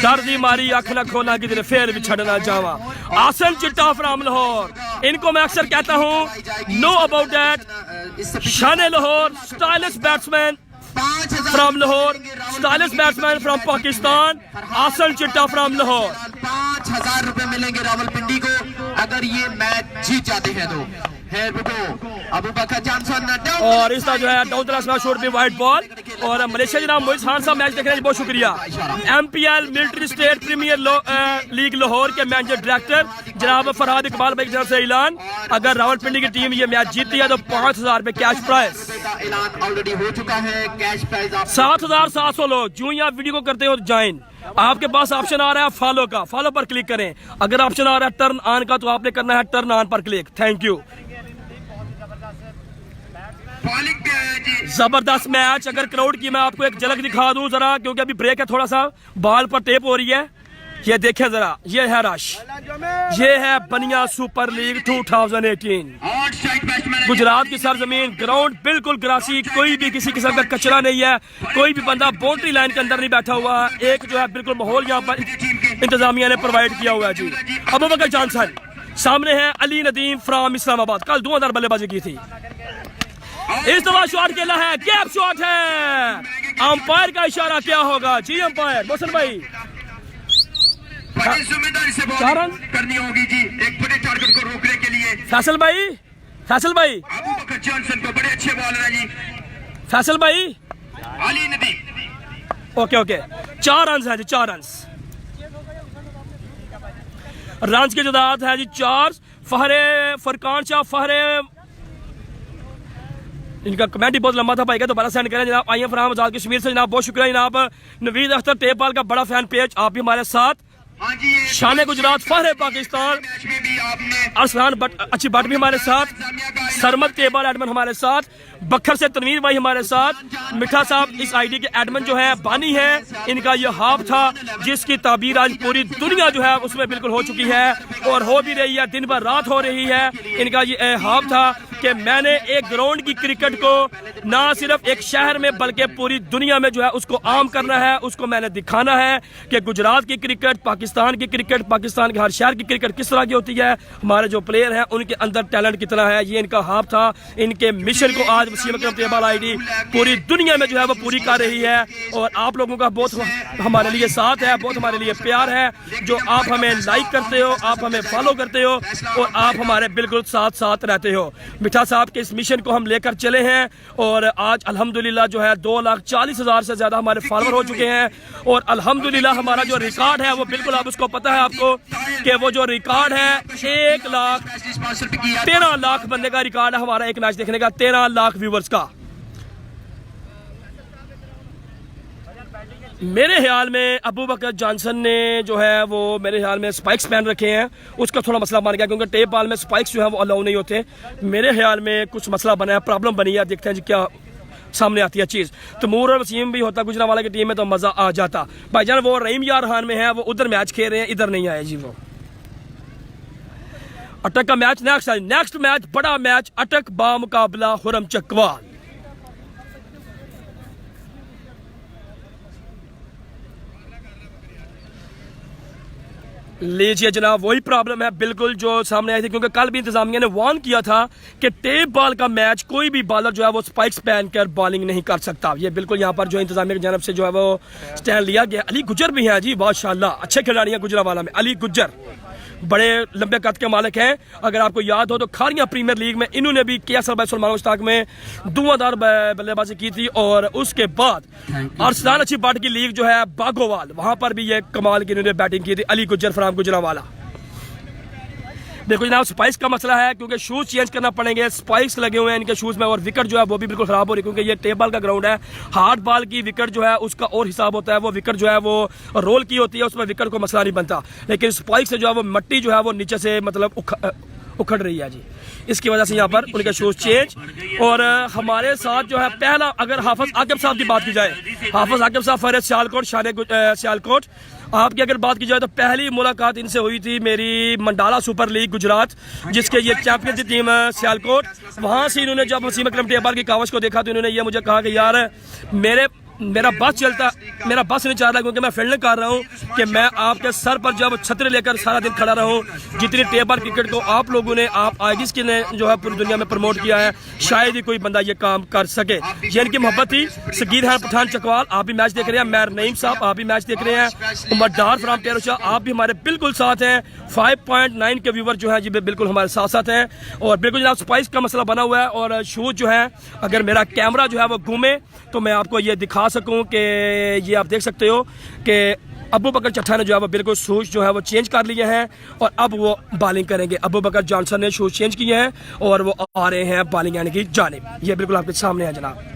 डर दी मारी अख ना खोला किधर फिर भी छड़ना जावा। आसन चिट्टा फ्राम लाहौर, इनको मैं अक्सर कहता हूँ no about that. Shan Lahore, stylish batsman from Lahore, stylish batsman from Pakistan, Ahsan Chitta from Lahore. 5000 रुपए मिलेंगे रावलपिंडी को अगर ये मैच जीत जाते हैं तो। अबू बकर जॉनसन और इसका जो है डाउन द स्मैश शॉट पे वाइड बॉल। और मलेशिया जनाब मोइज खान साहब मैच देखने के लिए बहुत शुक्रिया। MPL military state premier league Lahore के मैनेजर डायरेक्टर जनाब फरहाद इकबाल भाई की तरफ से ऐलान, अगर रावलपिंडी की टीम ये मैच जीतती है तो 5000 रुपए कैश प्राइज ऐलान ऑलरेडी हो चुका है। कैश प्राइज 7700 लोग जो ही आप वीडियो को करते हो ज्वाइन। आपके पास ऑप्शन आ रहा है फॉलो का, फॉलो पर क्लिक करें। अगर ऑप्शन आ रहा है टर्न ऑन का तो आपने करना है टर्न ऑन पर क्लिक। Thank you. जबरदस्त मैच। अगर क्राउड की मैं आपको एक झलक दिखा दूं जरा, क्योंकि अभी ब्रेक है थोड़ा सा, बॉल पर टेप हो रही है, ये देखें जरा, ये है रश, ये है बनिया सुपर लीग 2018 गुजरात की सरजमीन। ग्राउंड बिल्कुल ग्रासी, कोई भी किसी किस्म का कचरा नहीं है, कोई भी बंदा बाउंड्री लाइन के अंदर नहीं बैठा हुआ। एक जो है बिल्कुल माहौल यहाँ पर इंतजामिया ने प्रोवाइड किया हुआ है जी। अबू बकर जॉनसन सामने है, अली नदीम फ्राम इस्लामाबाद, कल 2000 बल्लेबाजी की थी। इस दफा शॉट खेला है, गैप शॉट है, अंपायर का इशारा क्या होगा जी? अंपायर मोहसिन भाई, जिम्मेदारी से करनी होगी जी, एक बड़े टारगेट को रोकने के लिए। फैसल भाई, फैसल भाई, अबू बकर जॉनसन को बड़े अच्छे बॉलर है जी। फैसल भाई, अली नदीम, ओके 4 रन है जी, 4 रन। रन की तादाद है जी 4। फहरे फरकान शाह, फहरे, इनका कमेंट ही बहुत लंबा था भाई का, दोबारा सेंड करें जनाब। आई एम फ्राम आजाद कश्मीर से जनाब, बहुत शुक्रिया जनाब। नवीद अख्तर टेपाल का बड़ा फैन पेज, आप भी हमारे साथ। शान गुजरात, फहरे पाकिस्तान, अरसलान अच्छी भट्ट भी हमारे साथ, सरमद केबल एडमन हमारे साथ, बखर से तनवीर भाई हमारे साथ। मिठा साहब इस आईडी के एडमन जो है बानी है, इनका ये हाफ था जिसकी ताबीर आज पूरी दुनिया जो है उसमें बिल्कुल हो चुकी है और हो भी रही है, दिन भर रात हो रही है। इनका ये हाफ था कि मैंने एक ग्राउंड की क्रिकेट को ना सिर्फ एक शहर में बल्कि पूरी दुनिया में जो है उसको आम करना है, उसको मैंने दिखाना है कि गुजरात की क्रिकेट, पाकिस्तान की क्रिकेट, पाकिस्तान के हर शहर की क्रिकेट किस तरह की होती है, हमारे जो प्लेयर हैं उनके अंदर टैलेंट कितना है। ये इनका हाफ था। इनके मिशन को आज वसीम अकरम टेबल आईडी पूरी दुनिया में जो है वो पूरी कर रही है और आप लोगों का बहुत हमारे लिए साथ है, बहुत हमारे लिए प्यार है, जो आप हमें लाइक करते हो, आप हमें फॉलो करते हो और आप हमारे बिल्कुल साथ साथ रहते हो। मिठा साहब के इस मिशन को हम लेकर चले हैं और आज अल्हम्दुलिल्लाह जो है 2,40,000 से ज्यादा हमारे फॉलोअर हो चुके हैं और अल्हम्दुलिल्लाह हमारा जो रिकॉर्ड है वो बिल्कुल आप उसको पता है आपको कि वो जो रिकॉर्ड है 1,13 लाख बंदे का रिकॉर्ड है हमारा एक मैच देखने का, 13 लाख व्यूवर्स का। मेरे ख्याल में अबू बकर जॉनसन ने जो है वो मेरे ख्याल में स्पाइक्स पहन रखे हैं, उसका थोड़ा मसला बन गया क्योंकि टेप बॉल में स्पाइक्स जो है वो अलाउ नहीं होते। मेरे ख्याल में कुछ मसला बना है, प्रॉब्लम बनी है, देखते हैं जी क्या सामने आती है चीज। तैमूर और वसीम भी होता गुजरांवाला की टीम में तो मजा आ जाता। भाईजान वो रहीम यार खान में है, वो उधर मैच खेल रहे हैं, इधर नहीं आए जी। वो अटक का मैच नेक्स्ट मैच बड़ा मैच, अटक बा मुकाबला हुरम चकवाल। लीजिए जनाब, वही प्रॉब्लम है बिल्कुल जो सामने आई थी, क्योंकि कल भी इंतजामिया ने वार्न किया था कि टेप बॉल का मैच कोई भी बॉलर जो है वो स्पाइक्स पहनकर बॉलिंग नहीं कर सकता। ये बिल्कुल यहाँ पर जो इंतजामिया की जानब से जो है वो स्टैंड लिया गया। अली गुज्जर भी हैं जी, माशाल्लाह अच्छे खिलाड़ी हैं गुजरांवाला में। अली गुज्जर बड़े लंबे कद के मालिक हैं। अगर आपको याद हो तो खारियां प्रीमियर लीग में इन्होंने भी KSL भाई सलमान मुश्ताक में धुआंधार बल्लेबाजी की थी, और उसके बाद अरसलान अच्छी बाट की लीग जो है बागोवाल, वहां पर भी ये कमाल की इन्होंने बैटिंग की थी। अली गुज्जर फ्राम गुजरांवाला। देखो जनाब, स्पाइक्स का मसला है क्योंकि शूज चेंज करना पड़ेंगे। स्पाइक्स लगे हुए हैं इनके शूज में, और विकेट जो है वो भी बिल्कुल खराब हो रही है क्योंकि ये टेप बॉल का ग्राउंड है। हार्ड बॉल की विकेट जो है उसका और हिसाब होता है, वो विकेट जो है वो रोल की होती है, उसमें विकेट को मसला नहीं बनता। लेकिन स्पाइक से जो है वो मिट्टी जो है वो नीचे से मतलब उखड़ रही है जी, इसकी वजह से यहाँ पर उनके शूज चेंज। और हमारे साथ जो है पहला, अगर हाफिज आकिब साहब की बात की जाए, हाफिज आकिब साहब फरेज सियालकोट, शान सियालकोट, आपकी अगर बात की जाए तो पहली मुलाकात इनसे हुई थी मेरी मंडाला सुपर लीग गुजरात, जिसके ये चैंपियन थी टीम सियालकोट। वहां से इन्होंने जब वसीम अकरम टेबल की कावश को देखा तो इन्होंने ये मुझे कहा कि यार मेरा बस नहीं चाह रहा क्योंकि मैं फील्डिंग कर रहा हूँ कि मैं आपके सर पर जब छतरी लेकर सारा दिन खड़ा रहूँ। जितनी टेबल क्रिकेट को आप लोगों ने, आप आइगिस की ने जो है पूरी दुनिया में प्रमोट किया है, शायद ही कोई बंदा ये काम कर सके। ये इनकी मोहब्बत थी। सगीर खान पठान चकवाल आप भी मैच देख रहे हैं, मैर नईम साहब आप भी मैच देख रहे हैं, उमर डार फ्राम टेरोशा आप भी हमारे बिल्कुल साथ हैं। 5.9 के व्यूवर जो है जी बिल्कुल हमारे साथ साथ हैं। और बिल्कुल जनाब स्पाइस का मसला बना हुआ है, और शूज जो है अगर मेरा कैमरा जो है वो घूमे तो मैं आपको ये दिखा सकूं कि ये आप देख सकते हो कि अबू बकर चट्टा ने जो है वो बिल्कुल शूज जो है वो चेंज कर लिए हैं, और अब वो बॉलिंग करेंगे। अबू बकर जॉनसन ने शूज चेंज किए हैं और वो आ रहे हैं बॉलिंग आने की जानिब। ये बिल्कुल आपके सामने है जनाब।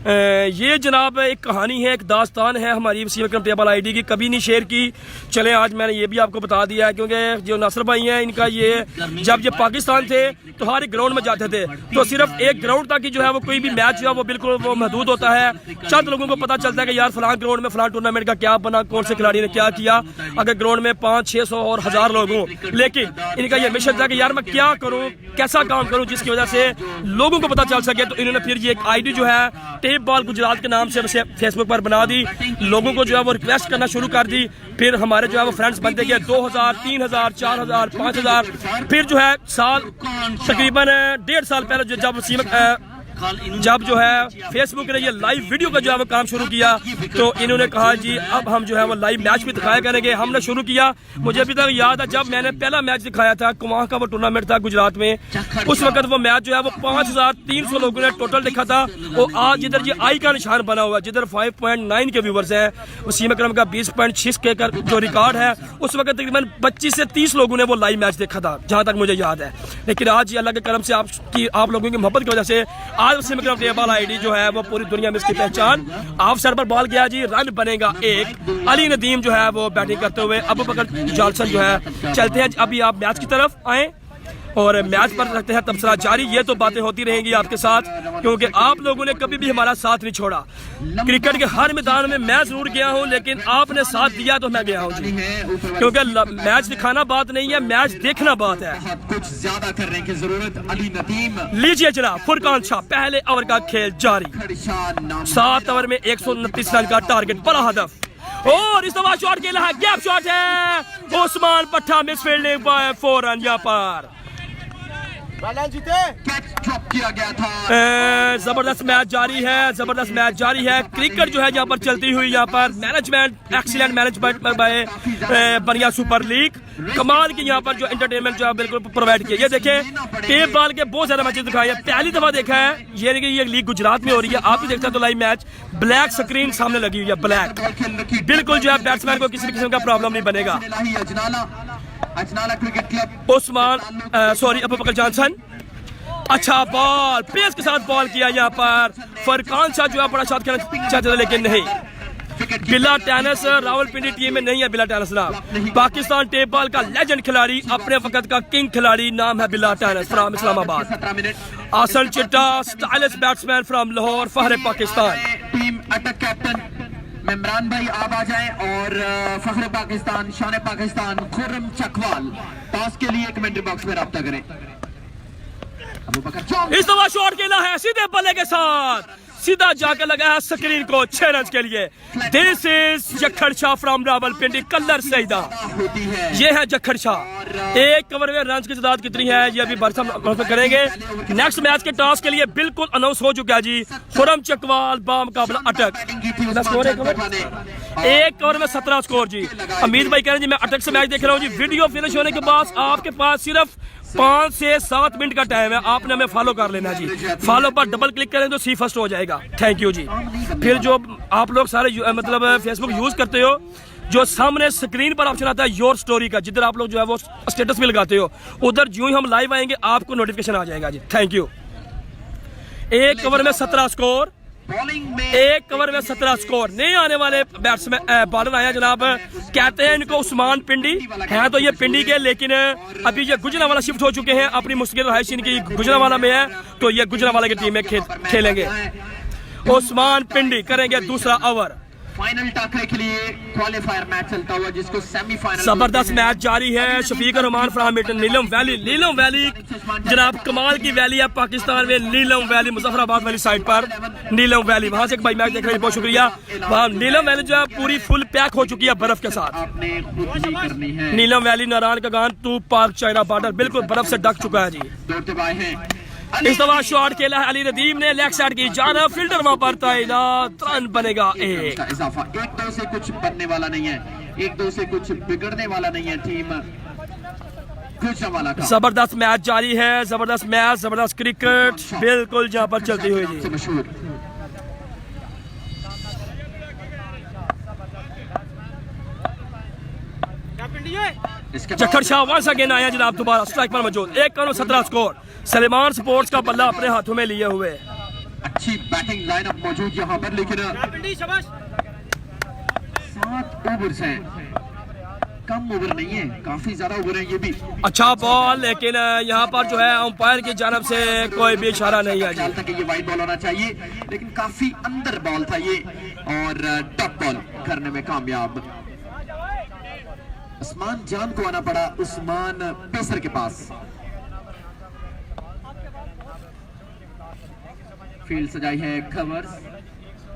ये जनाब एक कहानी है, एक दास्तान है हमारी वसीम अकरम टेबल आईडी की, कभी नहीं शेयर की। चले आज मैंने ये भी आपको बता दिया है क्योंकि जो नासिर भाई हैं इनका ये, जब ये पाकिस्तान थे तो हर एक ग्राउंड में जाते थे, तो सिर्फ एक ग्राउंड तक ही जो है वो कोई भी मैच जो है वो बिल्कुल वो महदूद होता है। चंद लोगों को पता चलता है कि यार फलां ग्राउंड में फलां टूर्नामेंट का क्या बना, कौन से खिलाड़ी ने क्या किया। अगर ग्राउंड में 500-600 और 1000 लोग हों, लेकिन इनका ये मिशन था कि यार मैं क्या करूँ, कैसा काम करूँ जिसकी वजह से लोगों को पता चल सके। तो इन्होंने फिर ये एक आईडी जो है टेप बॉल गुजरात के नाम से फेसबुक पर बना दी, लोगों को जो है वो रिक्वेस्ट करना शुरू कर दी। फिर हमारे जो है वो फ्रेंड्स बनते गए 2000, 3000, 4000, 5000। फिर जो है साल तकरीबन 1.5 साल पहले जब जो है फेसबुक ने ये लाइव वीडियो का जो है वो काम शुरू किया, तो इन्होंने कहा जी अब हम जो है वो लाइव मैच भी दिखाया करेंगे। हमने शुरू किया, मुझे अभी तक याद है जब मैंने पहला मैच दिखाया था, कुमां का वो टूर्नामेंट था गुजरात में, उस वक्त वो मैच जो है वो 5300 लोगों ने टोटल देखा था। और आज जिधर ये आई का निशान बना हुआ है, जिधर 5.9 के व्यूवर्स हैं, वसीम अकरम का 20.6 के जो रिकॉर्ड है, उस वक्त तकरीबन 25 से 30 लोगों ने वो लाइव मैच देखा था जहां तक मुझे याद है। लेकिन आज ये अल्लाह के करम से आप लोगों की मोहब्बत की वजह से आज वसीम अकरम टेबल आईडी जो है वो पूरी दुनिया में इसकी पहचान। ऑफ सर पर बॉल गया जी, रन बनेगा एक। अली नदीम जो है वो बैटिंग करते हुए, अबू बकर जॉनसन जो है चलते हैं। अभी आप मैच की तरफ आए और मैच पर रखते हैं तबसरा जारी। ये तो बातें होती रहेंगी आपके साथ क्योंकि आप लोगों ने कभी भी हमारा साथ नहीं छोड़ा। क्रिकेट के हर मैदान में मैं जरूर गया हूं, लेकिन आपने साथ दिया तो मैं गया हूं जी, क्योंकि मैच दिखाना बात नहीं है, मैच देखना बात है। कुछ ज्यादा करने की जरूरत। अली नदीम लीजिए जनाब, फुरकान शाह पहले ओवर का खेल जारी। 7 ओवर में 129 रन का टारगेट, बड़ा हदफ। और इस दफा शॉट खेला है, गैप शॉट है, ओस्मान पट्टा मिस फील्डिंग पर 4 रन यहाँ पर। किया गया था। जबरदस्त मैच जारी है, जबरदस्त मैच जारी है। क्रिकेट जो है यहाँ पर चलती हुई, यहाँ पर मैनेजमेंट एक्सीलेंट मैनेजमेंट बाय बनिया सुपर लीग, कमाल की यहाँ पर जो एंटरटेनमेंट जो है बिल्कुल प्रोवाइड किया। ये देखें टेप बॉल के बहुत ज्यादा मैचेस दिखाए हैं, पहली दफा देखा है ये नहीं कि ये लीग गुजरात में हो रही है। आप भी देखते हैं तो लाइव मैच, ब्लैक स्क्रीन सामने लगी हुई है, ब्लैक, बिल्कुल जो है बैट्समैन को किसी भी किस्म का प्रॉब्लम नहीं बनेगा। उस्मान सॉरी अबू बकर जॉनसन, अच्छा बॉल पेस के साथ बॉल किया यहाँ पर। फरकान शाह जो है बड़ा शॉट खेलना चाहते थे लेकिन नहीं। बिला टेनिस रावलपिंडी टीम में नहीं है। बिला टेनिस नाम पाकिस्तान टेप बॉल का लेजेंड खिलाड़ी, अपने वक्त का किंग खिलाड़ी, नाम है बिला tennis from Islamabad. Ahsan Chitta stylish batsman from Lahore, फहरे पाकिस्तान। टीम अटक कैप्टन इमरान भाई आप आ जाएं और फखरे पाकिस्तान, शान पाकिस्तान खुर्रम चकवाल टॉस के लिए कमेंट्री बॉक्स में राब्ता करें। इस दफा शॉट खेला है सीधे बल्ले के साथ, सीधा जाकर लगा है स्क्रीन को 6 रन के लिए। This is Jakhar Shah from Rawalpindi, Kallar Syedan. ये है जखड़ शाह। एक ओवर में रन की तादाद कितनी है ये अभी बरसम करेंगे। नेक्स्ट मैच के टॉस के लिए बिल्कुल अनाउंस हो चुका है जी। खुर्रम चकवाल बामुकाबला अटक। एक ओवर में 17 स्कोर जी। अमीर भाई कह रहे हैं जी मैं अटक से मैच देख रहा हूँ जी। वीडियो फिनिश होने के बाद आपके पास सिर्फ 5 से 7 मिनट का टाइम है, आपने हमें फॉलो कर लेना जी। फॉलो पर डबल क्लिक करें तो सी फर्स्ट हो जाएगा। थैंक यू जी। फिर जो आप लोग सारे मतलब फेसबुक यूज करते हो, जो सामने स्क्रीन पर ऑप्शन आता है योर स्टोरी का, जिधर आप लोग जो है वो स्टेटस भी लगाते हो, उधर जो ही हम लाइव आएंगे आपको नोटिफिकेशन आ जाएगा जी। Thank you. एक ओवर में 17 स्कोर, एक ओवर में 17 स्कोर। नहीं आने वाले बैट्समैन बॉलर आया जनाब, कहते हैं इनको उस्मान पिंडी, हैं तो ये पिंडी के, लेकिन अभी ये गुजरांवाला शिफ्ट हो चुके हैं। अपनी मुश्किल रहायश इनकी गुजरांवाला में है, तो ये गुजरांवाला की टीम में खेलेंगे। उस्मान पिंडी करेंगे दूसरा ओवर। फाइनल टाकरे के लिए क्वालिफायर मैच चलता हुआ जिसको सेमीफाइनल। जबरदस्त मैच जारी है। Shafiq Rehman from Neelum valley, Neelum valley जनाब कमाल की वैली है पाकिस्तान में। नीलम वैली मुजफ्फराबाद वाली साइड पर नीलम वैली, वहां से एक भाई मैच देख रहे हैं, बहुत शुक्रिया। वहां नीलम वैली जो है पूरी फुल पैक हो चुकी है बर्फ के साथ। आपने खुद ही करनी है। नीलम वैली नारायण का गान टू पार्क चाइना बॉर्डर बिल्कुल बर्फ से ढक चुका है जी। दौड़ते हुए हैं। इस दफा शॉट खेला है अली नदीम ने, लेग साइड की जानब, फील्डर वहां पर तैनात, रन बनेगा एक। इजाफा 1-2 से कुछ बनने वाला नहीं है, 1-2 से कुछ बिगड़ने वाला नहीं है टीम गुजरांवाला का। जबरदस्त मैच जारी है, जबरदस्त मैच, जबरदस्त क्रिकेट बिल्कुल जहां पर चलती हुई जी। मशहूर जखड़ शाह वंस अगेन आया जनाब, दोबारा स्ट्राइक पर मौजूद। 1 ओवर 17 स्कोर। सलेमान स्पोर्ट्स का बल्ला अपने हाथों में लिए हुए। अच्छी बैटिंग लाइनअप मौजूद यहाँ पर, लेकिन 7 ओवर्स हैं, कम ओवर नहीं है, काफी ज्यादा ओवर है ये भी। अच्छा बॉल, लेकिन यहाँ पर जो है अंपायर की जानब से कोई भी इशारा नहीं है जी। कि ये वाइड बॉल होना चाहिए, लेकिन काफी अंदर बॉल था ये और टॉप बॉल करने में कामयाब। उस्मान जान को आना पड़ा उस्मान पेसर के पास। फील्ड सजाई है covers,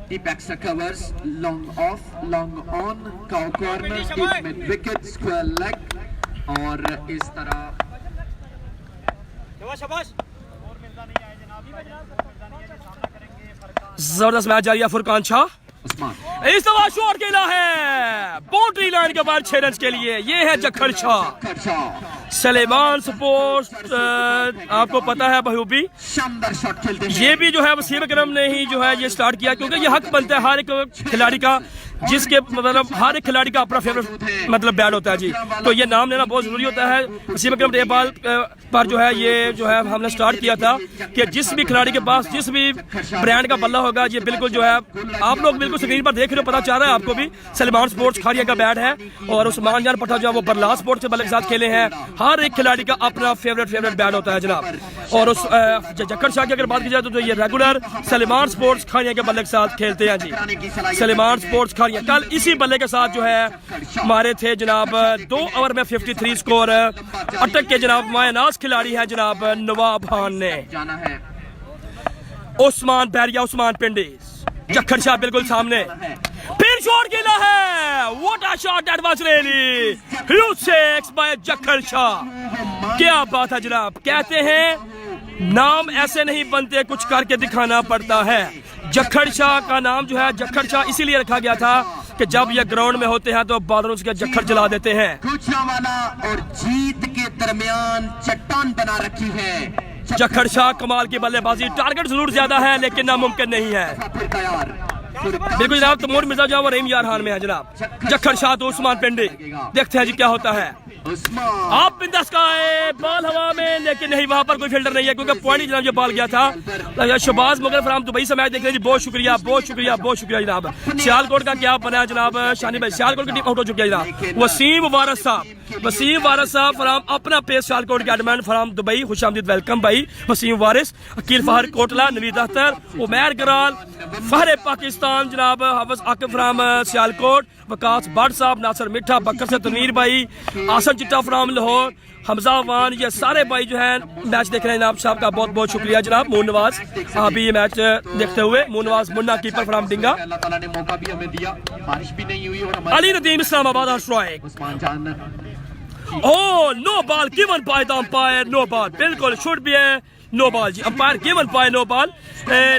deep extra covers, long off, long on, cow corner, deep mid wicket, square leg और इस तरह। जबरदस्त मैच जारी है। फुरकान शाह इस दफा शॉट खेला है बाउंड्री लाइन के बाद 6 रन के लिए। ये है जखड़ शाह। सलेमान स्पोर्ट्स आपको पता है बहूबी, शानदार शॉट खेलते हैं। ये भी जो है वसीम अकरम ने ही जो है ये स्टार्ट किया, क्योंकि ये हक बनता है हर एक खिलाड़ी का, जिसके मतलब हर एक खिलाड़ी का अपना फेवरेट मतलब बैट होता है जी। तो ये नाम लेना बहुत जरूरी होता है। वसीम अकरम टेप बॉल पर जो है ये जो है हमने स्टार्ट किया था कि जिस भी खिलाड़ी के पास जिस भी ब्रांड का बल्ला होगा, ये बिल्कुल जो है आप लोग बिल्कुल स्क्रीन पर देख रहे हो, पता चल रहा है आपको भी। सलमान स्पोर्ट्स खारिया का बैट है और उस्मान जान पट्टा जो है वो बरला स्पोर्ट्स के बल्ले के साथ खेले हैं। हर एक खिलाड़ी का अपना फेवरेट बैट होता है जनाब। और उस जखड़ शाह की अगर बात की जाए तो ये रेगुलर सलमान स्पोर्ट्स खारिया के बल्ले के साथ खेलते हैं जी। सलमान स्पोर्ट्स खारिया कल इसी बल्ले के साथ जो है मारे थे जनाब 2 ओवर में 53 स्कोर। अटक के जनाब मायनाज खिलाड़ी है जनाब नवाब खान ने। जाना है उस्मान बैरिया, उस्मान पिंडी, जखड़ शाह बिल्कुल सामने, फिर शॉट खेला है। What a shot that was really huge six by Jakhar Shah. क्या बात है जनाब, कहते हैं नाम ऐसे नहीं बनते, कुछ करके दिखाना पड़ता है। जखड़ शाह का नाम जो है जखड़ शाह इसीलिए रखा गया था कि जब ये ग्राउंड में होते हैं तो बॉलरों के जखड़ जला देते हैं। गुजरांवाला और जीत के दरमियान चट्टान बना रखी है जखड़ शाह कमाल की बल्लेबाजी, टारगेट जरूर ज्यादा है लेकिन नामुमकिन नहीं है। फिर तैयार बिल्कुल जनाब, तमोर मिर्जा जो है वो रहीम यार खान में है जनाब। जखर शाह तो उस्मान पिंडी, देखते हैं जी क्या होता है। आप बिंदास का है, बॉल हवा में, लेकिन नहीं, वहां पर कोई फिल्टर नहीं है क्योंकि पॉइंट जनाब जो बॉल गया था। शहबाज मुगल फराम दुबई से मैच देख रहे हैं जी, बहुत शुक्रिया बहुत शुक्रिया बहुत शुक्रिया जनाब। सियालकोट का क्या बना है जनाब, शानी भाई सियालकोट की टीम आउट हो चुकी है जनाब। वसीम वारस साहब फराम अपना पेस सियालकोट के एडमैन फराम दुबई, खुशामदीद वेलकम भाई वसीम वारिस। अकील फहर कोटला, नवीद अख्तर, उमैर गराल, फहरे पाकिस्तान जनाब, हाफिज आकिब फराम सियालकोट, वकास भट्ट साहब, नासर मिठा, बकर से तनवीर भाई, आसन चिट्टा फराम लाहौर, हमजा वान, ये सारे भाई जो है मैच देख रहे हैं जनाब। साहब का बहुत बहुत शुक्रिया जनाब। मोहन नवाज आप भी ये मैच देखते हुए, मोहन नवाज मुन्ना कीपर फराम डिंगा, अल्लाह ताला ने मौका भी हमें दिया, बारिश भी नहीं हुई और अली नदीम इस्लामाबाद स्ट्राइक। उस्मान जान Oh, no ball given by the umpire, no ball, बिल्कुल शुड भी है, नो बॉल जी, umpire given by no ball.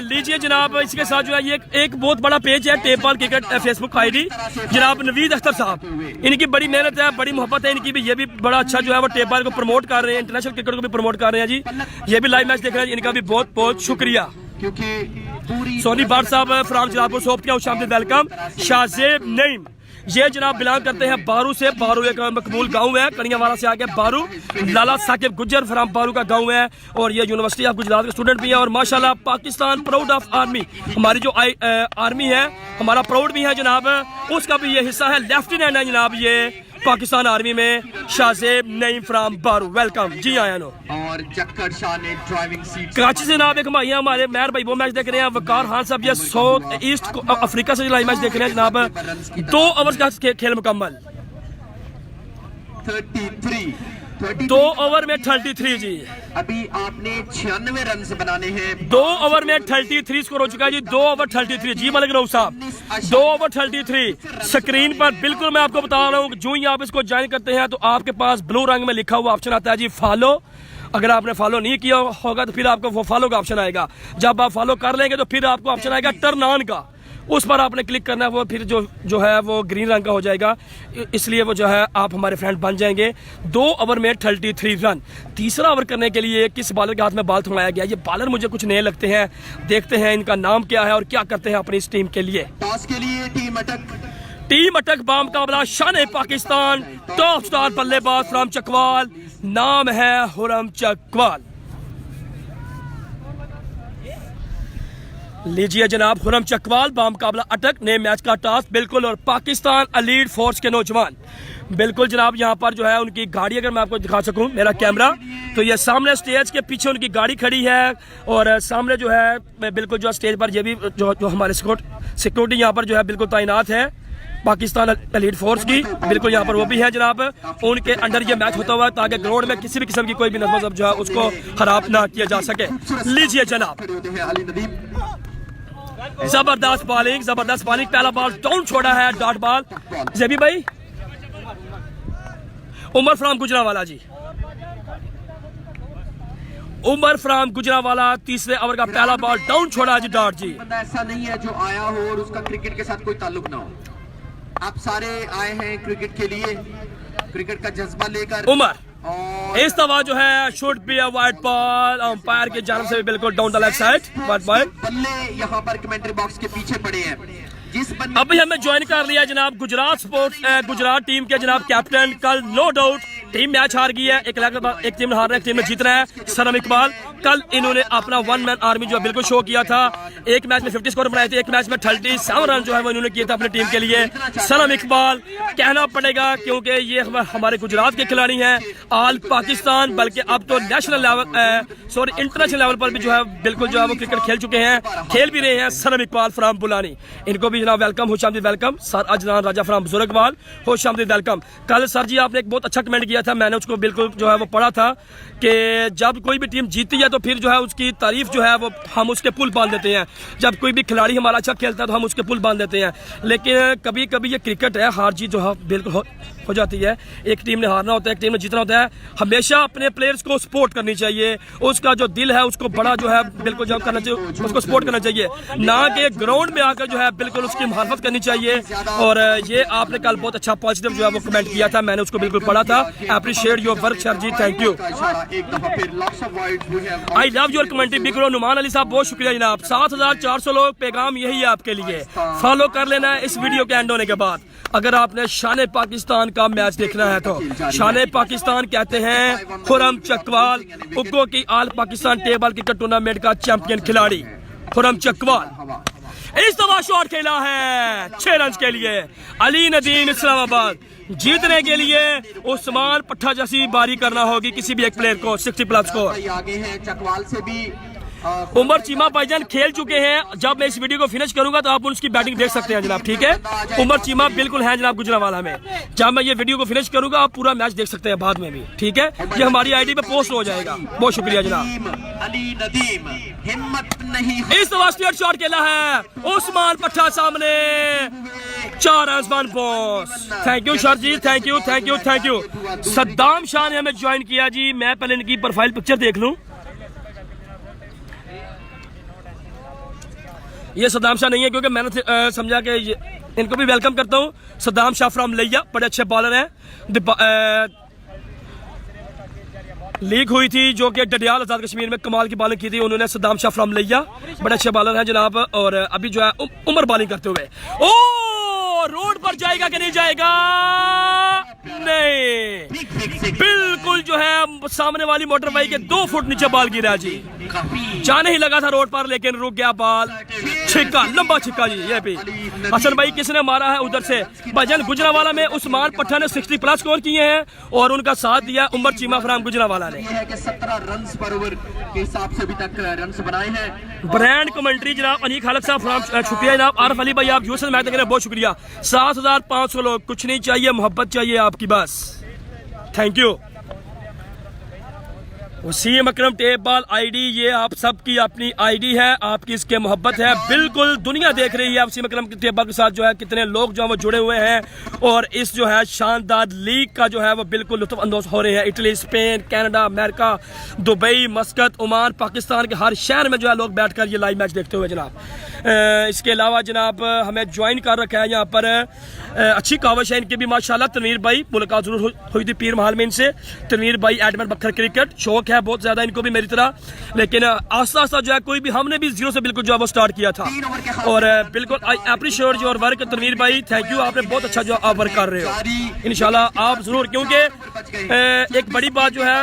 लीजिए जनाब, इसके साथ जो है ये एक बहुत बड़ा पेज है tape ball cricket Facebook ID जनाब। नवीद अख्तर साहब, इनकी बड़ी मेहनत है, बड़ी मोहब्बत है इनकी भी, ये भी बड़ा अच्छा जो है वो टेप बॉल को प्रमोट कर रहे हैं, इंटरनेशनल क्रिकेट को भी प्रमोट कर रहे हैं जी। ये भी लाइव मैच देख रहे हैं, इनका भी बहुत बहुत शुक्रिया। क्योंकि सोनी बाट साहब फ्राम जनाब सोप किया, शामिल वेलकम। शाहजेब नईम, ये जनाब बिलोंग करते हैं बारू से, बारू एक मकबूल गांव है, कड़ियावाला से आगे बारू। लाला साकिब गुज्जर फ्राम बारू का गांव है और ये यूनिवर्सिटी ऑफ गुजरात के स्टूडेंट भी है। और माशाल्लाह पाकिस्तान प्राउड ऑफ आर्मी, हमारी जो आर्मी है हमारा प्राउड भी है जनाब, उसका भी ये हिस्सा है, लेफ्टिनेंट है जनाब ये पाकिस्तान आर्मी में। शाहजेब नईम फ्राम बारू, वेलकम जी आया नो। और जक्कर शाह ने ड्राइविंग सीट कराची से जनाब एक भाई हमारे मेहर भाई वो मैच देख रहे हैं। वकार खान साहब ये साउथ ईस्ट अफ्रीका से लाइव मैच देख रहे हैं जनाब। 2 ओवर का खेल मुकम्मल, 2 ओवर में 33 जी। अभी आपने 96 रन बनाने हैं। 2 ओवर में 33 स्कोर हो चुका है जी, 2 ओवर 33 जी मलिक रऊफ साहब, 2 ओवर 33 स्क्रीन पर। बिल्कुल मैं आपको बता रहा हूँ, जो ही आप इसको ज्वाइन करते हैं तो आपके पास ब्लू रंग में लिखा हुआ ऑप्शन आता है जी फॉलो। अगर आपने फॉलो नहीं किया होगा तो फिर आपको वो फॉलो का ऑप्शन आएगा। जब आप फॉलो कर लेंगे तो फिर आपको ऑप्शन आएगा टर्न ऑन का, उस पर आपने क्लिक करना है, वो फिर जो है वो ग्रीन रंग का हो जाएगा, इसलिए वो जो है आप हमारे फ्रेंड बन जाएंगे। 2 ओवर में 33 रन। तीसरा ओवर करने के लिए किस बॉलर के हाथ में बॉल थमाया गया, ये बॉलर मुझे कुछ नए लगते हैं, देखते हैं इनका नाम क्या है और क्या करते हैं अपनी इस टीम के लिए। टॉस के लिए टीम अटक बाम मुकाबला शान पाकिस्तान, टॉप स्टार बल्लेबाज फ्रॉम चकवाल, नाम है हुरम चकवाल। लीजिए जनाब, हुरम चकवाल बामुकाबला अटक, नए मैच का टॉस बिल्कुल। और पाकिस्तान एलीट फोर्स के नौजवान बिल्कुल जनाब, यहाँ पर जो है उनकी गाड़ी, अगर मैं आपको दिखा सकूं मेरा कैमरा, तो ये सामने स्टेज के पीछे उनकी गाड़ी खड़ी है और सामने जो है बिल्कुल जो स्टेज पर ये भी जो हमारे सिक्योरिटी यहाँ पर जो है बिल्कुल तैनात है पाकिस्तान एलीट फोर्स की, बिल्कुल यहाँ पर वो भी है जनाब। उनके अंडर ये मैच होता हुआ ताकि ग्राउंड में किसी भी किस्म की कोई भी नज़म जो है उसको खराब ना किया जा सके। लीजिए जनाब, जबरदस्त बॉलिंग, पहला बॉल डाउन छोड़ा है, डॉट बॉल। जेबी भाई, उमर फ्राम गुजरावाला जी, उमर फ्राम गुजरावाला, तीसरे ओवर का पहला बॉल डाउन छोड़ा जी, डॉट जी। ऐसा नहीं है जो आया हो और उसका क्रिकेट के साथ कोई ताल्लुक ना हो, आप सारे आए हैं क्रिकेट के लिए, क्रिकेट का जज्बा लेकर। उमर इस दफा जो है should be a wide ball, umpire की जानब से बिल्कुल down the left side, wide ball. बल्ले यहाँ पर कमेंट्री बॉक्स के पीछे पड़े हैं। अभी हमें ज्वाइन कर लिया जनाब गुजरात स्पोर्ट्स, गुजरात टीम के जनाब कैप्टन। कल नो डाउट टीम मैच हार गई है, एक टीम हार रहा है, एक टीम में जीत रहा है। सनम इकबाल, कल इन्होंने अपना 1 मैन आर्मी जो बिल्कुल शो किया था। एक मैच में 50 स्कोर बनाए थे, एक मैच में 37 रन जो है वो इन्होंने किए थे अपनी टीम के लिए। सनम इकबाल कहना पड़ेगा क्योंकि ये हमारे गुजरात के खिलाड़ी हैं, ऑल पाकिस्तान बल्कि अब तो नेशनल लेवल इंटरनेशनल लेवल पर भी जो है बिल्कुल जो है वो क्रिकेट खेल चुके हैं, खेल भी रहे हैं। सनम इकबाल फ्राम बुलानी, इनको भी जनाब वेलकम, खुशामदीद welcome. Sir Ajnan Raja from Buzurgwal, खुशामदीद वेलकम। कल सर जी आपने एक बहुत अच्छा कमेंट किया था, मैंने उसको बिल्कुल जो है वो पढ़ा था कि जब कोई भी टीम जीतती है तो फिर जो है उसकी तारीफ जो है वो हम उसके पुल बांध देते हैं। जब कोई भी खिलाड़ी हमारा अच्छा खेलता है तो हम उसके पुल बांध देते हैं, लेकिन कभी कभी ये क्रिकेट है, हार जीत जो है बिल्कुल हो जाती है। एक टीम ने हारना होता है, एक टीम ने जीतना होता है। हमेशा अपने प्लेयर्स को सपोर्ट करनी चाहिए, उसका जो दिल है उसको बड़ा जो है बिल्कुल जो करना चाहिए, उसको सपोर्ट करना चाहिए, ना कि ग्राउंड में आकर जो है बिल्कुल उसकी मुखालफत करनी चाहिए। और ये आपने कल बहुत अच्छा पॉजिटिव जो है वो कमेंट किया था, मैंने उसको बिल्कुल पढ़ा था। अप्रिशिएट योर वर्क सर जी, thank you. I love your commentary big bro. Numan Ali साहब बहुत शुक्रिया जनाब। 7400 लोग, पैगाम यही है आपके लिए, फॉलो कर लेना है इस वीडियो के एंड होने के बाद। अगर आपने शान पाकिस्तान का मैच देखना है तो शान पाकिस्तान कहते हैं खुरम चकवाल, उग्गो की आल पाकिस्तान टेबल क्रिकेट टूर्नामेंट का चैंपियन खिलाड़ी खुरम चकवाल। इस दफा शॉट खेला है 6 रन के लिए। अली नदीम इस्लामाबाद। जीतने के लिए उस्मान पट्टा जैसी बारी करना होगी किसी भी एक प्लेयर को। 60+ स्कोर। आगे हैं चकवाल से भी उमर चीमा भाईजान खेल चुके हैं। जब मैं इस वीडियो को फिनिश करूंगा तो आप उसकी बैटिंग देख सकते हैं जनाब, ठीक है। उमर चीमा बिल्कुल है जनाब गुजरावाला में। जब मैं ये वीडियो को फिनिश करूंगा आप पूरा मैच देख सकते हैं बाद में भी, ठीक है। ये हमारी आईडी पे पोस्ट हो जाएगा। बहुत शुक्रिया जनाब। अली नदीम हिम्मत नहीं। इस दफा स्ट्रेट शॉट खेला है उस्मान पट्टा सामने। 4 run 1 boss. Thank you sir जी, thank you thank you thank you. Saddam Shah ने हमें ज्वाइन किया जी। मैं पहले इनकी प्रोफाइल पिक्चर देख लूं। ये सद्दाम शाह नहीं है क्योंकि मैंने समझा कि इनको भी वेलकम करता हूँ। सद्दाम शाह फ्रॉम लिया, बड़े अच्छे बॉलर हैं। लीग हुई थी जो कि डडियाल आजाद कश्मीर में कमाल की बॉलिंग की थी उन्होंने। सद्दाम शाह फ्रॉम लिया, बड़े अच्छे बॉलर हैं जनाब। और अभी जो है उमर बॉलिंग करते हुए, ओ रोड पर जाएगा कि नहीं जाएगा? नहीं, बिल्कुल जो है सामने वाली मोटरवाई के 2 फुट नीचे बॉल गिरा जी। जाने ही लगा था रोड पर लेकिन रुक गया बॉल। छिक्का, लंबा छिक्का जी। ये भी हसन भाई किसने मारा है उधर से? भाईजान गुजरावाला में उस्मान पट्टा ने 60+ स्कोर किए हैं और उनका साथ दिया उमर चीमा फ्राम गुजरावाला ने। 17 रन पर ओवर के हिसाब से अभी तक रन बनाए हैं। ब्रांड कमेंट्री जनाब अनीक खालक साहब फ्राम, शुक्रिया जनाब। आरफ अली भाई आप यूसफ मैच देख रहे हैं, बहुत शुक्रिया। 7500 लोग। कुछ नहीं चाहिए, मोहब्बत चाहिए आपकी बस। Thank you. Wasim Akram tape ball ID, ये आप सबकी अपनी आईडी है, आपकी इसके मोहब्बत है। बिल्कुल दुनिया देख रही है वसीम अकरम टेप बॉल के साथ जो है कितने लोग जो है वो जुड़े हुए हैं और इस जो है शानदार लीग का जो है वो बिल्कुल लुत्फ अंदोज हो रहे हैं। Italy, Spain, Canada, America, Dubai, मस्कत, Oman, Pakistan के हर शहर में जो है लोग बैठकर ये लाइव मैच देखते हुए जनाब। इसके अलावा जनाब हमें ज्वाइन कर रखा है यहाँ पर अच्छी कावश है इनकी भी माशाल्लाह। तनवीर भाई, मुलाकात जरूर हुई थी पीर महल में इनसे। तनवीर भाई एडमंड बखर क्रिकेट शौक है बहुत ज्यादा इनको भी मेरी तरह, लेकिन आस्ता आस्ता जो है कोई भी हमने भी 0 से बिल्कुल जो है वो स्टार्ट किया था। और बिल्कुल I appreciate your work Tanveer भाई, थैंक यू। आपने बहुत अच्छा जो आप वर्क कर रहे हो इंशाल्लाह आप जरूर, क्योंकि एक बड़ी बात जो है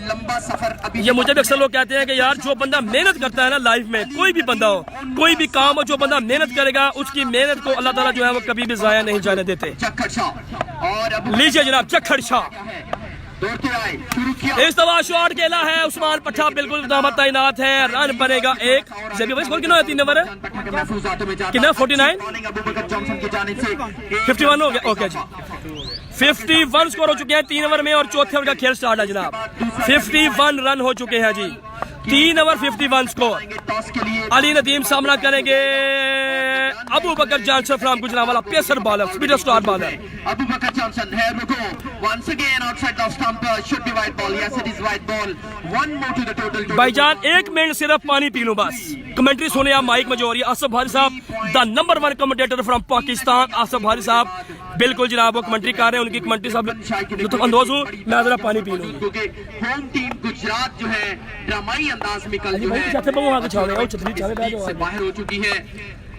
लंबा सफर ये मुझे भी अक्सर लोग कहते हैं कि यार जो बंदा मेहनत करता है ना लाइफ में, कोई भी बंदा हो, कोई भी काम हो, जो बंदा मेहनत करेगा उसकी मेहनत को अल्लाह ताला जो है वो कभी भी जाया नहीं जाने देते। लीजिए जनाब चक्खड़ शाह इस दफा शॉट खेला है उस्मान पट्टा, बिल्कुल दामत तैनात है। रन बनेगा 1। जबी भाई स्कोर कितना है? 3 नंबर है कितना? 49 51 हो गया। ओके जी 51 स्कोर हो चुके हैं 3 ओवर में और चौथे ओवर का खेल स्टार्ट है जनाब। 51 रन हो चुके हैं जी, 3 ओवर 51 स्कोर। अली नदीम सामना करेंगे Abu Bakar Johnson from Gujranwala, pacer bowler, speeder star bowler. Abu Bakar Johnson है रुको, once again outside the stump, should be white ball, yes it is white ball, 1 more to the total। भाईजान 1 मिनट सिर्फ पानी पी लूं बस। कमेंट्री सुने आप माइक में जो हो रही है। आसफ भारी साहब the number 1 commentator from Pakistan, Asaf भारी साहब बिल्कुल जनाब वो कमेंट्री कर रहे हैं, उनकी कमेंट्री साहब लुत्फ अंदोज हूँ। मैं जरा पानी पी लूं क्योंकि होम टीम गुजरात जो है ड्रामाई अंदाज में कल जो है से बाहर हो चुकी है।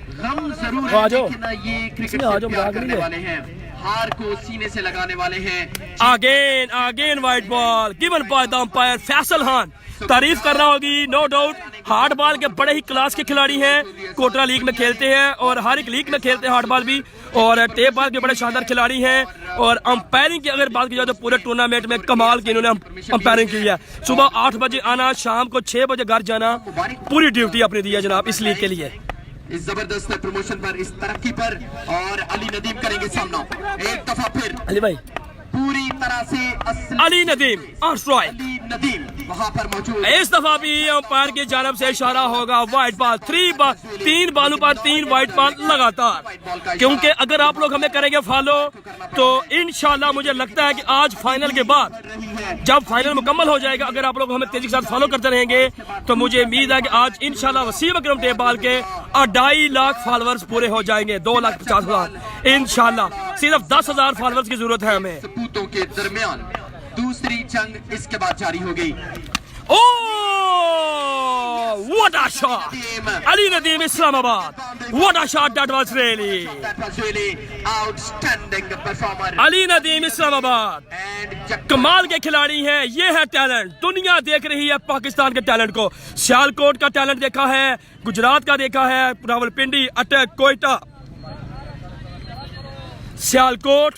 गम जरूर है लेकिन ये क्रिकेट से प्यार करने वाले हैं, हार को सीने से लगाने वाले हैं। Again white ball given by the umpire Faisal Khan. तारीफ करना होगी नो डाउट, हार्ड बॉल के बड़े ही क्लास के खिलाड़ी हैं, कोटरा लीग में खेलते हैं और हर एक लीग में खेलते हैं हार्ड बॉल भी, और टेप बॉल के बड़े शानदार खिलाड़ी हैं। और अंपायरिंग की अगर बात की जाए तो पूरे टूर्नामेंट में कमाल की इन्होंने अंपायरिंग की है। सुबह 8 बजे आना, शाम को 6 बजे घर जाना, पूरी ड्यूटी अपनी दी है जनाब इस लीग के लिए। इस जबरदस्त प्रमोशन पर, इस तरक्की पर, और अली नदीम करेंगे सामना एक दफा फिर। अली भाई पूरी तरह से अली नदीम ऑन स्ट्राइक। अली नदीम वहां पर मौजूद। इस दफा भी अंपायर की जानब से इशारा होगा वाइट बॉल, 3 बालों पर 3 वाइट बॉल लगातार, क्योंकि अगर आप लोग हमें करेंगे फॉलो तो इंशाल्लाह मुझे लगता है कि आज फाइनल के बाद जब फाइनल मुकम्मल हो जाएगा, अगर आप लोग हमें तेजी के साथ फॉलो करते रहेंगे तो मुझे उम्मीद है कि आज इंशाल्लाह वसीम अकरम टेबल के 2.5 लाख फॉलोअर्स पूरे हो जाएंगे, 2,50,000 इंशाल्लाह। सिर्फ 10,000 फॉलोअर्स की जरूरत है हमें। सपूतों के दरमियान दूसरी जंग इसके बाद जारी हो गई। Oh, what a shot! Ali Nadeem, Islamabad. What a shot that was really. That was really outstanding performer. Ali Nadeem, Islamabad. And कमाल के खिलाड़ी हैं, ये है टैलेंट। दुनिया देख रही है पाकिस्तान के टैलेंट को। सियालकोट का टैलेंट देखा है, गुजरात का देखा है, रावलपिंडी, अटक, कोयटा, सियालकोट,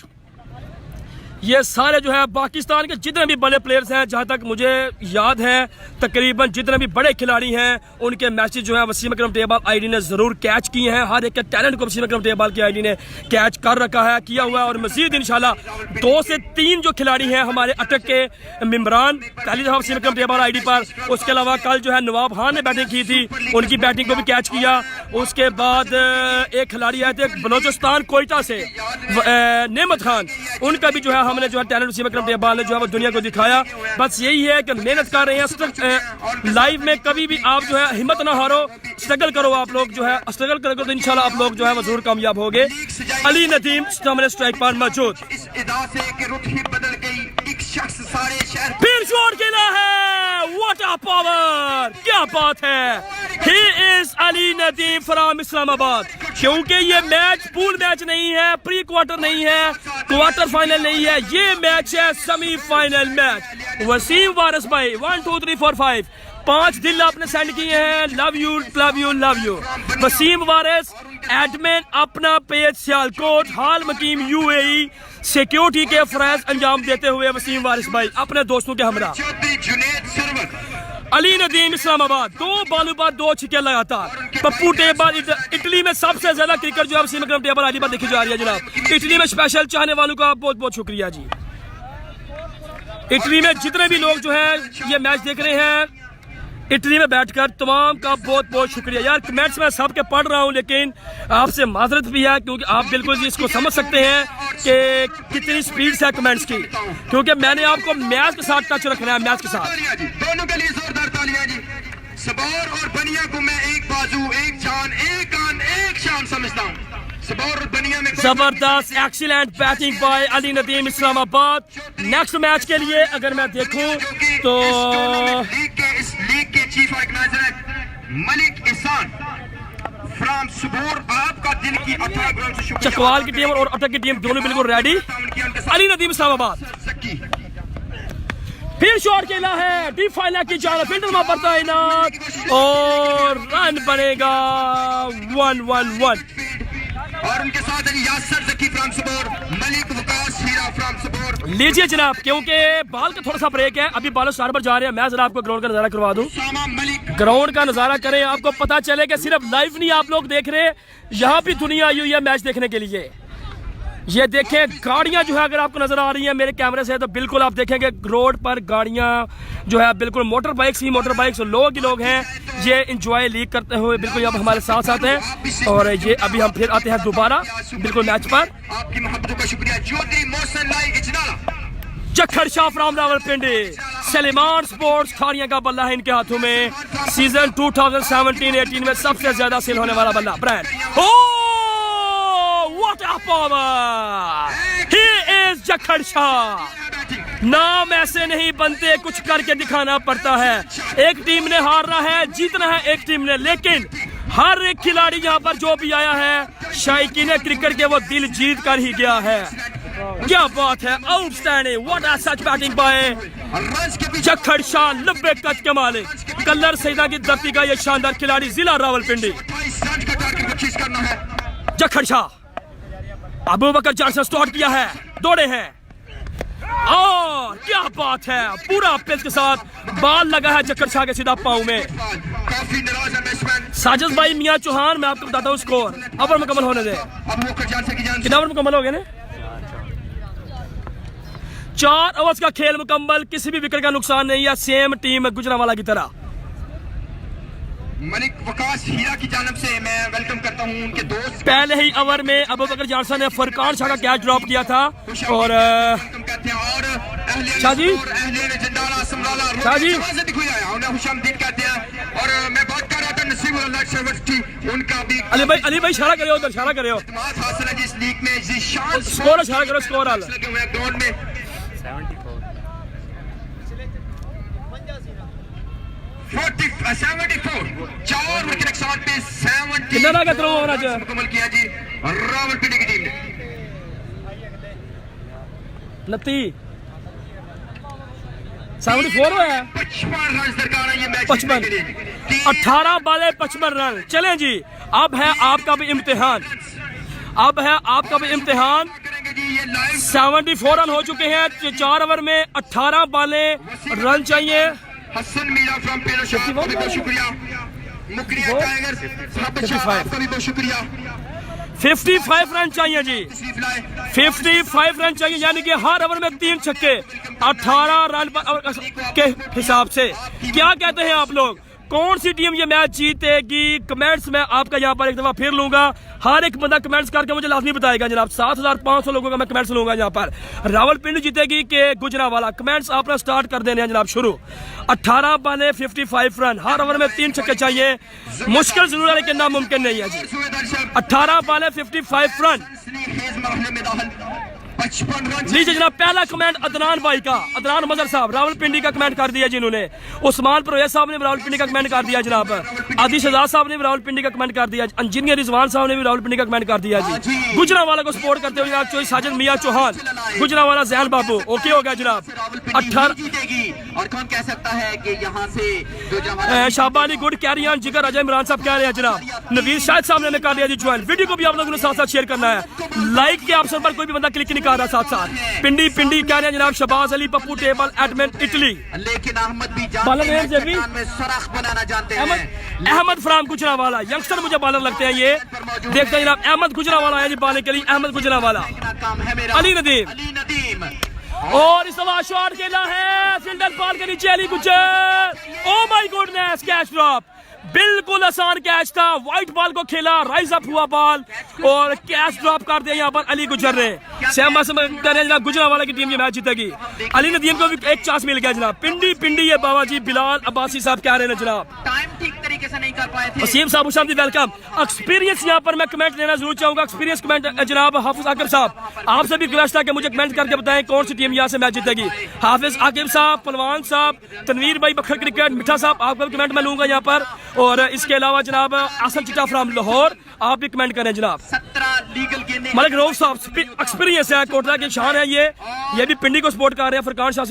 ये सारे जो है पाकिस्तान के जितने भी बड़े प्लेयर्स हैं, जहां तक मुझे याद है तकरीबन जितने भी बड़े खिलाड़ी हैं उनके मैचेस जो है वसीम अकरम टेबल आईडी ने जरूर कैच किए हैं। हर एक के टैलेंट को वसीम अकरम टेबल की आईडी ने कैच कर रखा है, किया हुआ है। और मजीद इंशाल्लाह 2 से 3 जो खिलाड़ी हैं हमारे अटक के मिमरान, पहली दफा वसीम अकरम टेबल आईडी पर, उसके अलावा कल जो है नवाब खान ने बैटिंग की थी, उनकी बैटिंग को भी कैच किया। उसके बाद एक खिलाड़ी आए थे बलोचिस्तान कोयटा से, नेमत खान, उनका भी जो है हमने जो है टैलेंट वसीम अकरम टेबल ने जो है वो दुनिया को दिखाया। बस यही है कि मेहनत कर रहे हैं लाइव में, कभी भी आप जो है हिम्मत ना हारो, स्ट्रगल करो। आप लोग जो है स्ट्रगल करोगे तो इंशाल्लाह आप लोग जो है वो जरूर कामयाब होंगे। अली नदीम सामने स्ट्राइक पर मौजूद, इस अदा से कि रुख ही बदल गई, एक शख्स सारे शहर फिर शॉट खेला है, व्हाट अ पावर, क्या बात है। He is Ali Nadeem from Islamabad. क्योंकि ये मैच पूल मैच नहीं है, प्री क्वार्टर नहीं है, क्वार्टर फाइनल नहीं है, ये मैच है सेमीफाइनल मैच। वसीम वारिस भाई 1 2 3 4 5 5 दिल आपने सेंड किए हैं, love you love you love you. Wasim Waris admin अपना पेज सियालकोट, हाल मकीम UAE, सिक्योरिटी के फराइज अंजाम देते हुए वसीम वारिस भाई अपने दोस्तों के हमरा। जुनैद सरवर अली नदीम इस्लामाबाद 2 बालों पर 2 छक्के लगातार। पप्पू टेबल इटली में सबसे ज्यादा क्रिकेट जो है वसीम अकरम टेबल आईडी पर देखी जा रही है जनाब। इटली में स्पेशल चाहने वालों का बहुत बहुत शुक्रिया जी। इटली में जितने भी लोग जो है ये मैच देख रहे हैं, इटली में बैठकर तमाम का बहुत बहुत शुक्रिया। यार कमेंट्स में सबके पढ़ रहा हूँ, लेकिन आपसे माजरत भी है क्योंकि आप बिल्कुल इसको समझ सकते हैं कि कितनी स्पीड से कमेंट्स की, क्योंकि मैंने आपको मैच के साथ टच रखना है, मैच के साथ। दोनों के लिए जोरदार तालियां जी। सबौर और बनिया को मैं एक बाजू, एक जान, एक कान, एक शान समझता हूँ। सबौर और बनिया में जबरदस्त excellent batting bye Ali Nadeem Islamabad. Next match के लिए अगर मैं देखूं तो इस लीग के चीफ ऑर्गेनाइजर है मलिक इहसान फ्रॉम सबौर। आपका दिल की 18 ग्राउंड से शुक्रिया। चकवाल की टीम और अटक की टीम दोनों बिल्कुल रेडी। अली नदीम इस्लामाबाद फिर शॉट खेला है, डीप फाइनल की जान फील्डर में पर तैनात और रन बनेगा 1-1-1। और उनके साथ यासर जकी फ्रॉम सबौर, मलिक वकास हीरा फ्रॉम सबौर। लीजिए जनाब, क्योंकि बॉल का थोड़ा सा ब्रेक है, अभी बॉलर स्टार पर जा रहे हैं। मैं जरा आपको ग्राउंड का नजारा करवा दूं, मलिक ग्राउंड का नजारा करें, आपको पता चले कि सिर्फ लाइव नहीं आप लोग देख रहे, यहाँ भी दुनिया आई हुई है मैच देखने के लिए। ये देखें गाड़ियां जो है अगर आपको नजर आ रही हैं मेरे कैमरे से तो बिल्कुल आप देखेंगे रोड पर गाड़ियां जो है बिल्कुल मोटर बाइक्स ही मोटर बाइक्स, लोग हैं ये एंजॉय लीग करते हुए बिल्कुल अब हमारे साथ साथ हैं। और ये अभी हम फिर आते हैं दोबारा बिल्कुल मैच पर। आपकी मोहब्बतों का शुक्रिया। ज्योति मोहसन लाई इजनाला, जखड़ शाह फ्रॉम रावलपिंडी, सलेमान स्पोर्ट्स खारियां का बल्ला है इनके हाथों में। सीजन 2017-18 में सबसे ज्यादा सेल होने वाला बल्ला brand. What a power! He is Jakhar Shah. नाम ऐसे नहीं बनते, कुछ करके दिखाना पड़ता है। एक टीम ने हारना है, जीतना है एक टीम ने, लेकिन हर एक खिलाड़ी यहाँ पर जो भी आया है शायकीन क्रिकेट के वो दिल जीत कर ही गया है। क्या बात है, outstanding, what a such batting bye Jakhar Shah, 90 कद के मालिक, कल्लर सैदा की धरती का ये शानदार खिलाड़ी, जिला रावलपिंडी। जखड़ शाह अबू बकर जान से स्टार्ट किया है, दौड़े हैं और क्या बात है, पूरा पिच के साथ बॉल लगा है जखड़ शाह के सीधा पांव में। साजिद भाई मियां चौहान, मैं आपको बताता हूँ स्कोर ओवर मुकम्मल होने दे। कितना ओवर मुकम्मल हो गए ना? 4 ओवर्स का खेल मुकम्मल, किसी भी विकेट का नुकसान नहीं है, सेम टीम गुजरांवाला की तरह। मलिक वकास हीरा की जानब से मैं वेलकम करता हूं उनके दोस्त। पहले ही ओवर में अबू बकर जॉनसन ने फरकान शाह का कैच ड्रॉप किया था और शाह जी और मैं बात कर रहा था नसीब उनका भी अली भाई इशारा करे उधर, इशारा करे इस लीग में स्कोर इशारा करो, स्कोर हाल ग्राउंड में 74 4 विकेट के साथ पे 70 कितना लगा थ्रो ओवर आज मुकम्मल किया जी रावलपिंडी की टीम ने। 74 है 55 रन दरकार है ये मैच 55 18 बाले 55 रन। चलें जी, अब है आपका भी इम्तिहान, अब है आपका भी इम्तिहान। 74 रन हो चुके हैं, 4 ओवर में 18 बाले रन चाहिए। हसन मीरा फ्रॉम पेरोशाह, बहुत शुक्रिया मुकरिया टाइगर्स, आपका भी बहुत शुक्रिया। 55 रन चाहिए जी, 55 रन चाहिए, यानी कि हर ओवर में 3 छक्के 18 रन के हिसाब से। क्या कहते हैं आप लोग, कौन सी टीम ये मैच जीतेगी? कमेंट्स में आपका यहाँ पर एक दफा फिर लूंगा, हर एक बंदा कमेंट्स करके मुझे लाजमी बताएगा जनाब। 7500 लोगों का मैं कमेंट्स लूंगा यहाँ पर। रावलपिंडी जीतेगी कि गुजरांवाला? कमेंट्स आपने स्टार्ट कर देने हैं जनाब शुरू। 18 बाले 55 रन, हर ओवर में 3 छक्के चाहिए, मुश्किल जरूर है लेकिन नामुमकिन नहीं है जी। 18 बाले 55 रन। लीजिए जनाब, पहला कमेंट अदनान भाई का, अदनान मजर साहब रावलपिंडी का कमेंट कर दिया जिन्होंने। उस्मान परवेज साहब ने रावलपिंडी का कमेंट कर दिया जनाब। आदि शहजाद साहब ने भी रावलपिंडी का कमेंट कर दिया। इंजीनियर रिजवान साहब ने भी रावलपिंडी का कमेंट कर दिया जी। गुजरांवाला को सपोर्ट करते हुए जनाब साजिद मियां चौहान, गुजरांवाला जैन बाबू ओके हो गया जनाब। 18 और कौन कह सकता है कि यहाँ से शाबानी गुड कैरियन जिगर अजय इमरान साहब कह रहे हैं जनाब। नवीर शाहिद साहब ने कर दिया जी ज्वाइन। वीडियो को भी आप लोगों ने साथ साथ शेयर करना है, लाइक के ऑप्शन पर कोई भी बंदा क्लिक नहीं कर रहा। साथ साथ पिंडी पिंडी कह रहे हैं जनाब Shahbaz Ali Pappu table admin Italy. लेकिन अहमद भी सुराख बनाना जानते हैं। अहमद फ्राम गुजरांवाला, यंगस्टर मुझे बॉलर लगते हैं ये। देखते हैं जनाब, अहमद गुजरांवाला है जी बॉलिंग के लिए। अहमद गुजरांवाला, अली नदीम और इस दफा शॉट खेला है फील्डर बॉल के नीचे Ali Gujjar. Oh my goodness, catch drop, बिल्कुल आसान कैच था, व्हाइट बॉल को खेला, राइज अप हुआ बॉल और कैच ड्रॉप कर दिया यहाँ पर अली गुज्जर ने। जनाब गुजरांवाला की टीम ये मैच जीतेगी। अली नदीम को भी एक चांस मिल गया जनाब। पिंडी पिंडी ये बाबा जी बिलाल अब्बासी साहब कह रहे हैं जनाब। टाइम ठीक तरीके से नहीं कर पाए थे। वसीम साहब उशाम वेलकम। एक्सपीरियंस यहाँ पर मैं कमेंट देना जरूर चाहूंगा, एक्सपीरियंस कमेंट जनाब। हाफिज आकिब साहब, आपसे भी रिक्वेस्ट है कि मुझे कमेंट करके बताएं कौन सी टीम यहाँ से मैच जीतेगी। हाफिज आकिब साहब, पलवान साहब, तनवीर भाई बखर क्रिकेट, मिठा साहब, आपका भी कमेंट मैं लूंगा यहाँ पर। और इसके अलावा जनाब आसन चिटा फ्राम लाहौर, आप भी कमेंट करें जनाब। 17 लीगल गेंदें। मलिक रऊफ साहब, एक्सपीरियंस है, कोटला के शान है ये भी पिंडी को सपोर्ट कर रहे हैं। फरकान शाह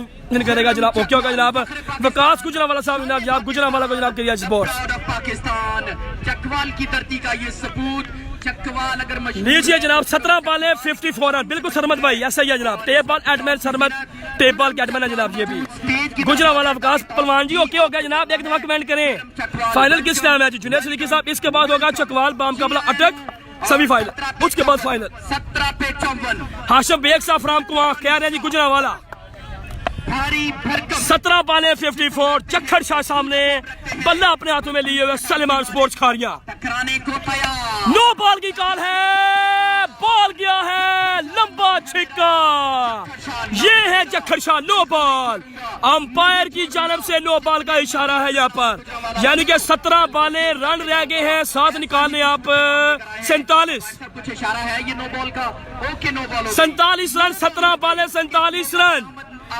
करेगा जनाब, ओके होगा जनाब। विकास गुजरांवाला साहब जनाब गुजरांवाला को जनाब करिए स्पोर्ट्स। पाकिस्तान चकवाल की धरती का ये सबूत। चकवाल अगर लीजिए जनाब, 17 बाले 54 रन, बिल्कुल सरमद भाई ऐसा ही है जनाब। Tape ball admin Sarmad, tape ball कैटमैन है जनाब। ये भी गुजरांवाला विकास पलवान जी ओके हो गया जनाब। एक दफा कमेंट करें फाइनल किस टाइम है जी? जुनेद सिद्दीकी साहब, इसके बाद होगा चकवाल बाम काबला अटक सेमीफाइनल, उसके बाद फाइनल। 17 पे 54। हाशिम बेग साहब फ्राम कुआं कह रहे हैं जी गुजरांवाला। 17 बाले 54, चक्खड़ शाह सामने, बल्ला अपने हाथों में लिए हुए सलेमान स्पोर्ट्स खारिया। टकराने को तैयार, नो बॉल की कॉल है, बॉल गया है लंबा छिक्का। ये है चक्खड़ शाह, नो बॉल। अंपायर की जानब से नो बॉल का इशारा है यहाँ पर, यानी कि 17 बाले रन रह गए हैं, 7 निकालने आप 47। कुछ इशारा है ये नो बॉल का। ओके नो बॉल, 47 रन, 17 बाले 47 रन।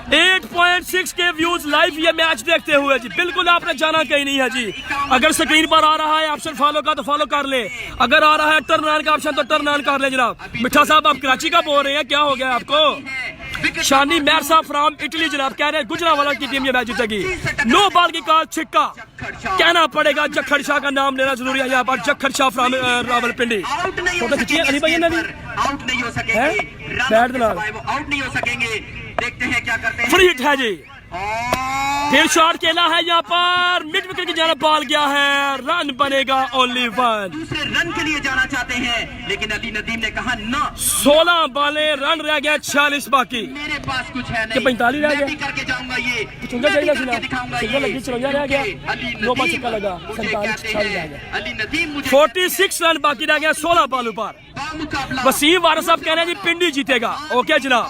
8.6 के व्यूज लाइव ये मैच देखते हुए जी, बिल्कुल आपने जाना कहीं नहीं है जी। अगर स्क्रीन पर आ रहा है ऑप्शन फॉलो का तो फॉलो कर ले, अगर आ रहा है टर्न ऑन का ऑप्शन तो टर्न ऑन कर ले जनाब। मिठा साहब आप कराची का बोल रहे हैं, क्या हो गया आपको? शानी मैर साहब फ्रॉम इटली जनाब कह रहे हैं गुजरांवाला की टीम ये मैच जीतेगी। नो बॉल की कॉल, छिक्का कहना पड़ेगा। जक्खड़ शाह का नाम लेना जरूरी है यहाँ पर, जक्खड़ शाह फ्रॉम रावलपिंडी। फोटो खींचिए अली भाई, आउट नहीं हो सकेंगे, बैट आउट नहीं हो सकेंगे। देखते हैं क्या करते हैं। फ्री हिट है जी, फिर शॉट खेला है यहाँ पर, मिड विकेट की जानब बॉल गया है, रन बनेगा ओनली 1। दूसरे रन के लिए जाना चाहते हैं, लेकिन अली नदीम ने कहा ना, 16 बॉलें, रन रह गया 46 बाकी। मेरे पास कुछ है कि नहीं, 45 रह मैं गया। भी करके जाऊंगा ये, चुंगा मैं भी चाहिए करके ना, दिखाऊंगा चुंगा ये। लगी, चुंगा रह गया, अली 9 बॉल नदीम छक्का लगा, मुझे 47 कहते 40 रह हैं, गया। अली नदीम मुझे 46 रन बाकी रह गया 16 बॉलों पर। बामुकाबला वसीम वारिस साहब कह रहे हैं जी पिंडी जीतेगा। ओके जनाब,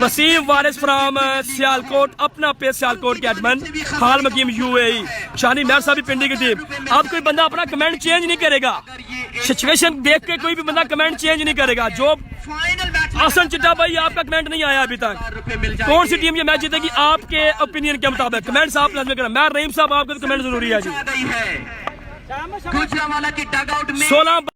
वसीम वारिस फ्रॉम सियालकोट, अपना पे सियालकोट कैटमैन, हाल मकीम यूएई। शानी मेहर साहब भी पिंडी की टीम। अब कोई बंदा अपना कमेंट चेंज नहीं करेगा, सिचुएशन देख के कोई भी बंदा कमेंट चेंज नहीं करेगा। जो आसन चिट्टा भाई, आपका कमेंट नहीं आया अभी तक, कौन सी टीम ये मैच जीतेगी आपके ओपिनियन के मुताबिक कमेंट्स आप लाजमी करें। मैं रहीम साहब, आपका कमेंट जरूरी है जी। गुजरांवाला की डगआउट में 16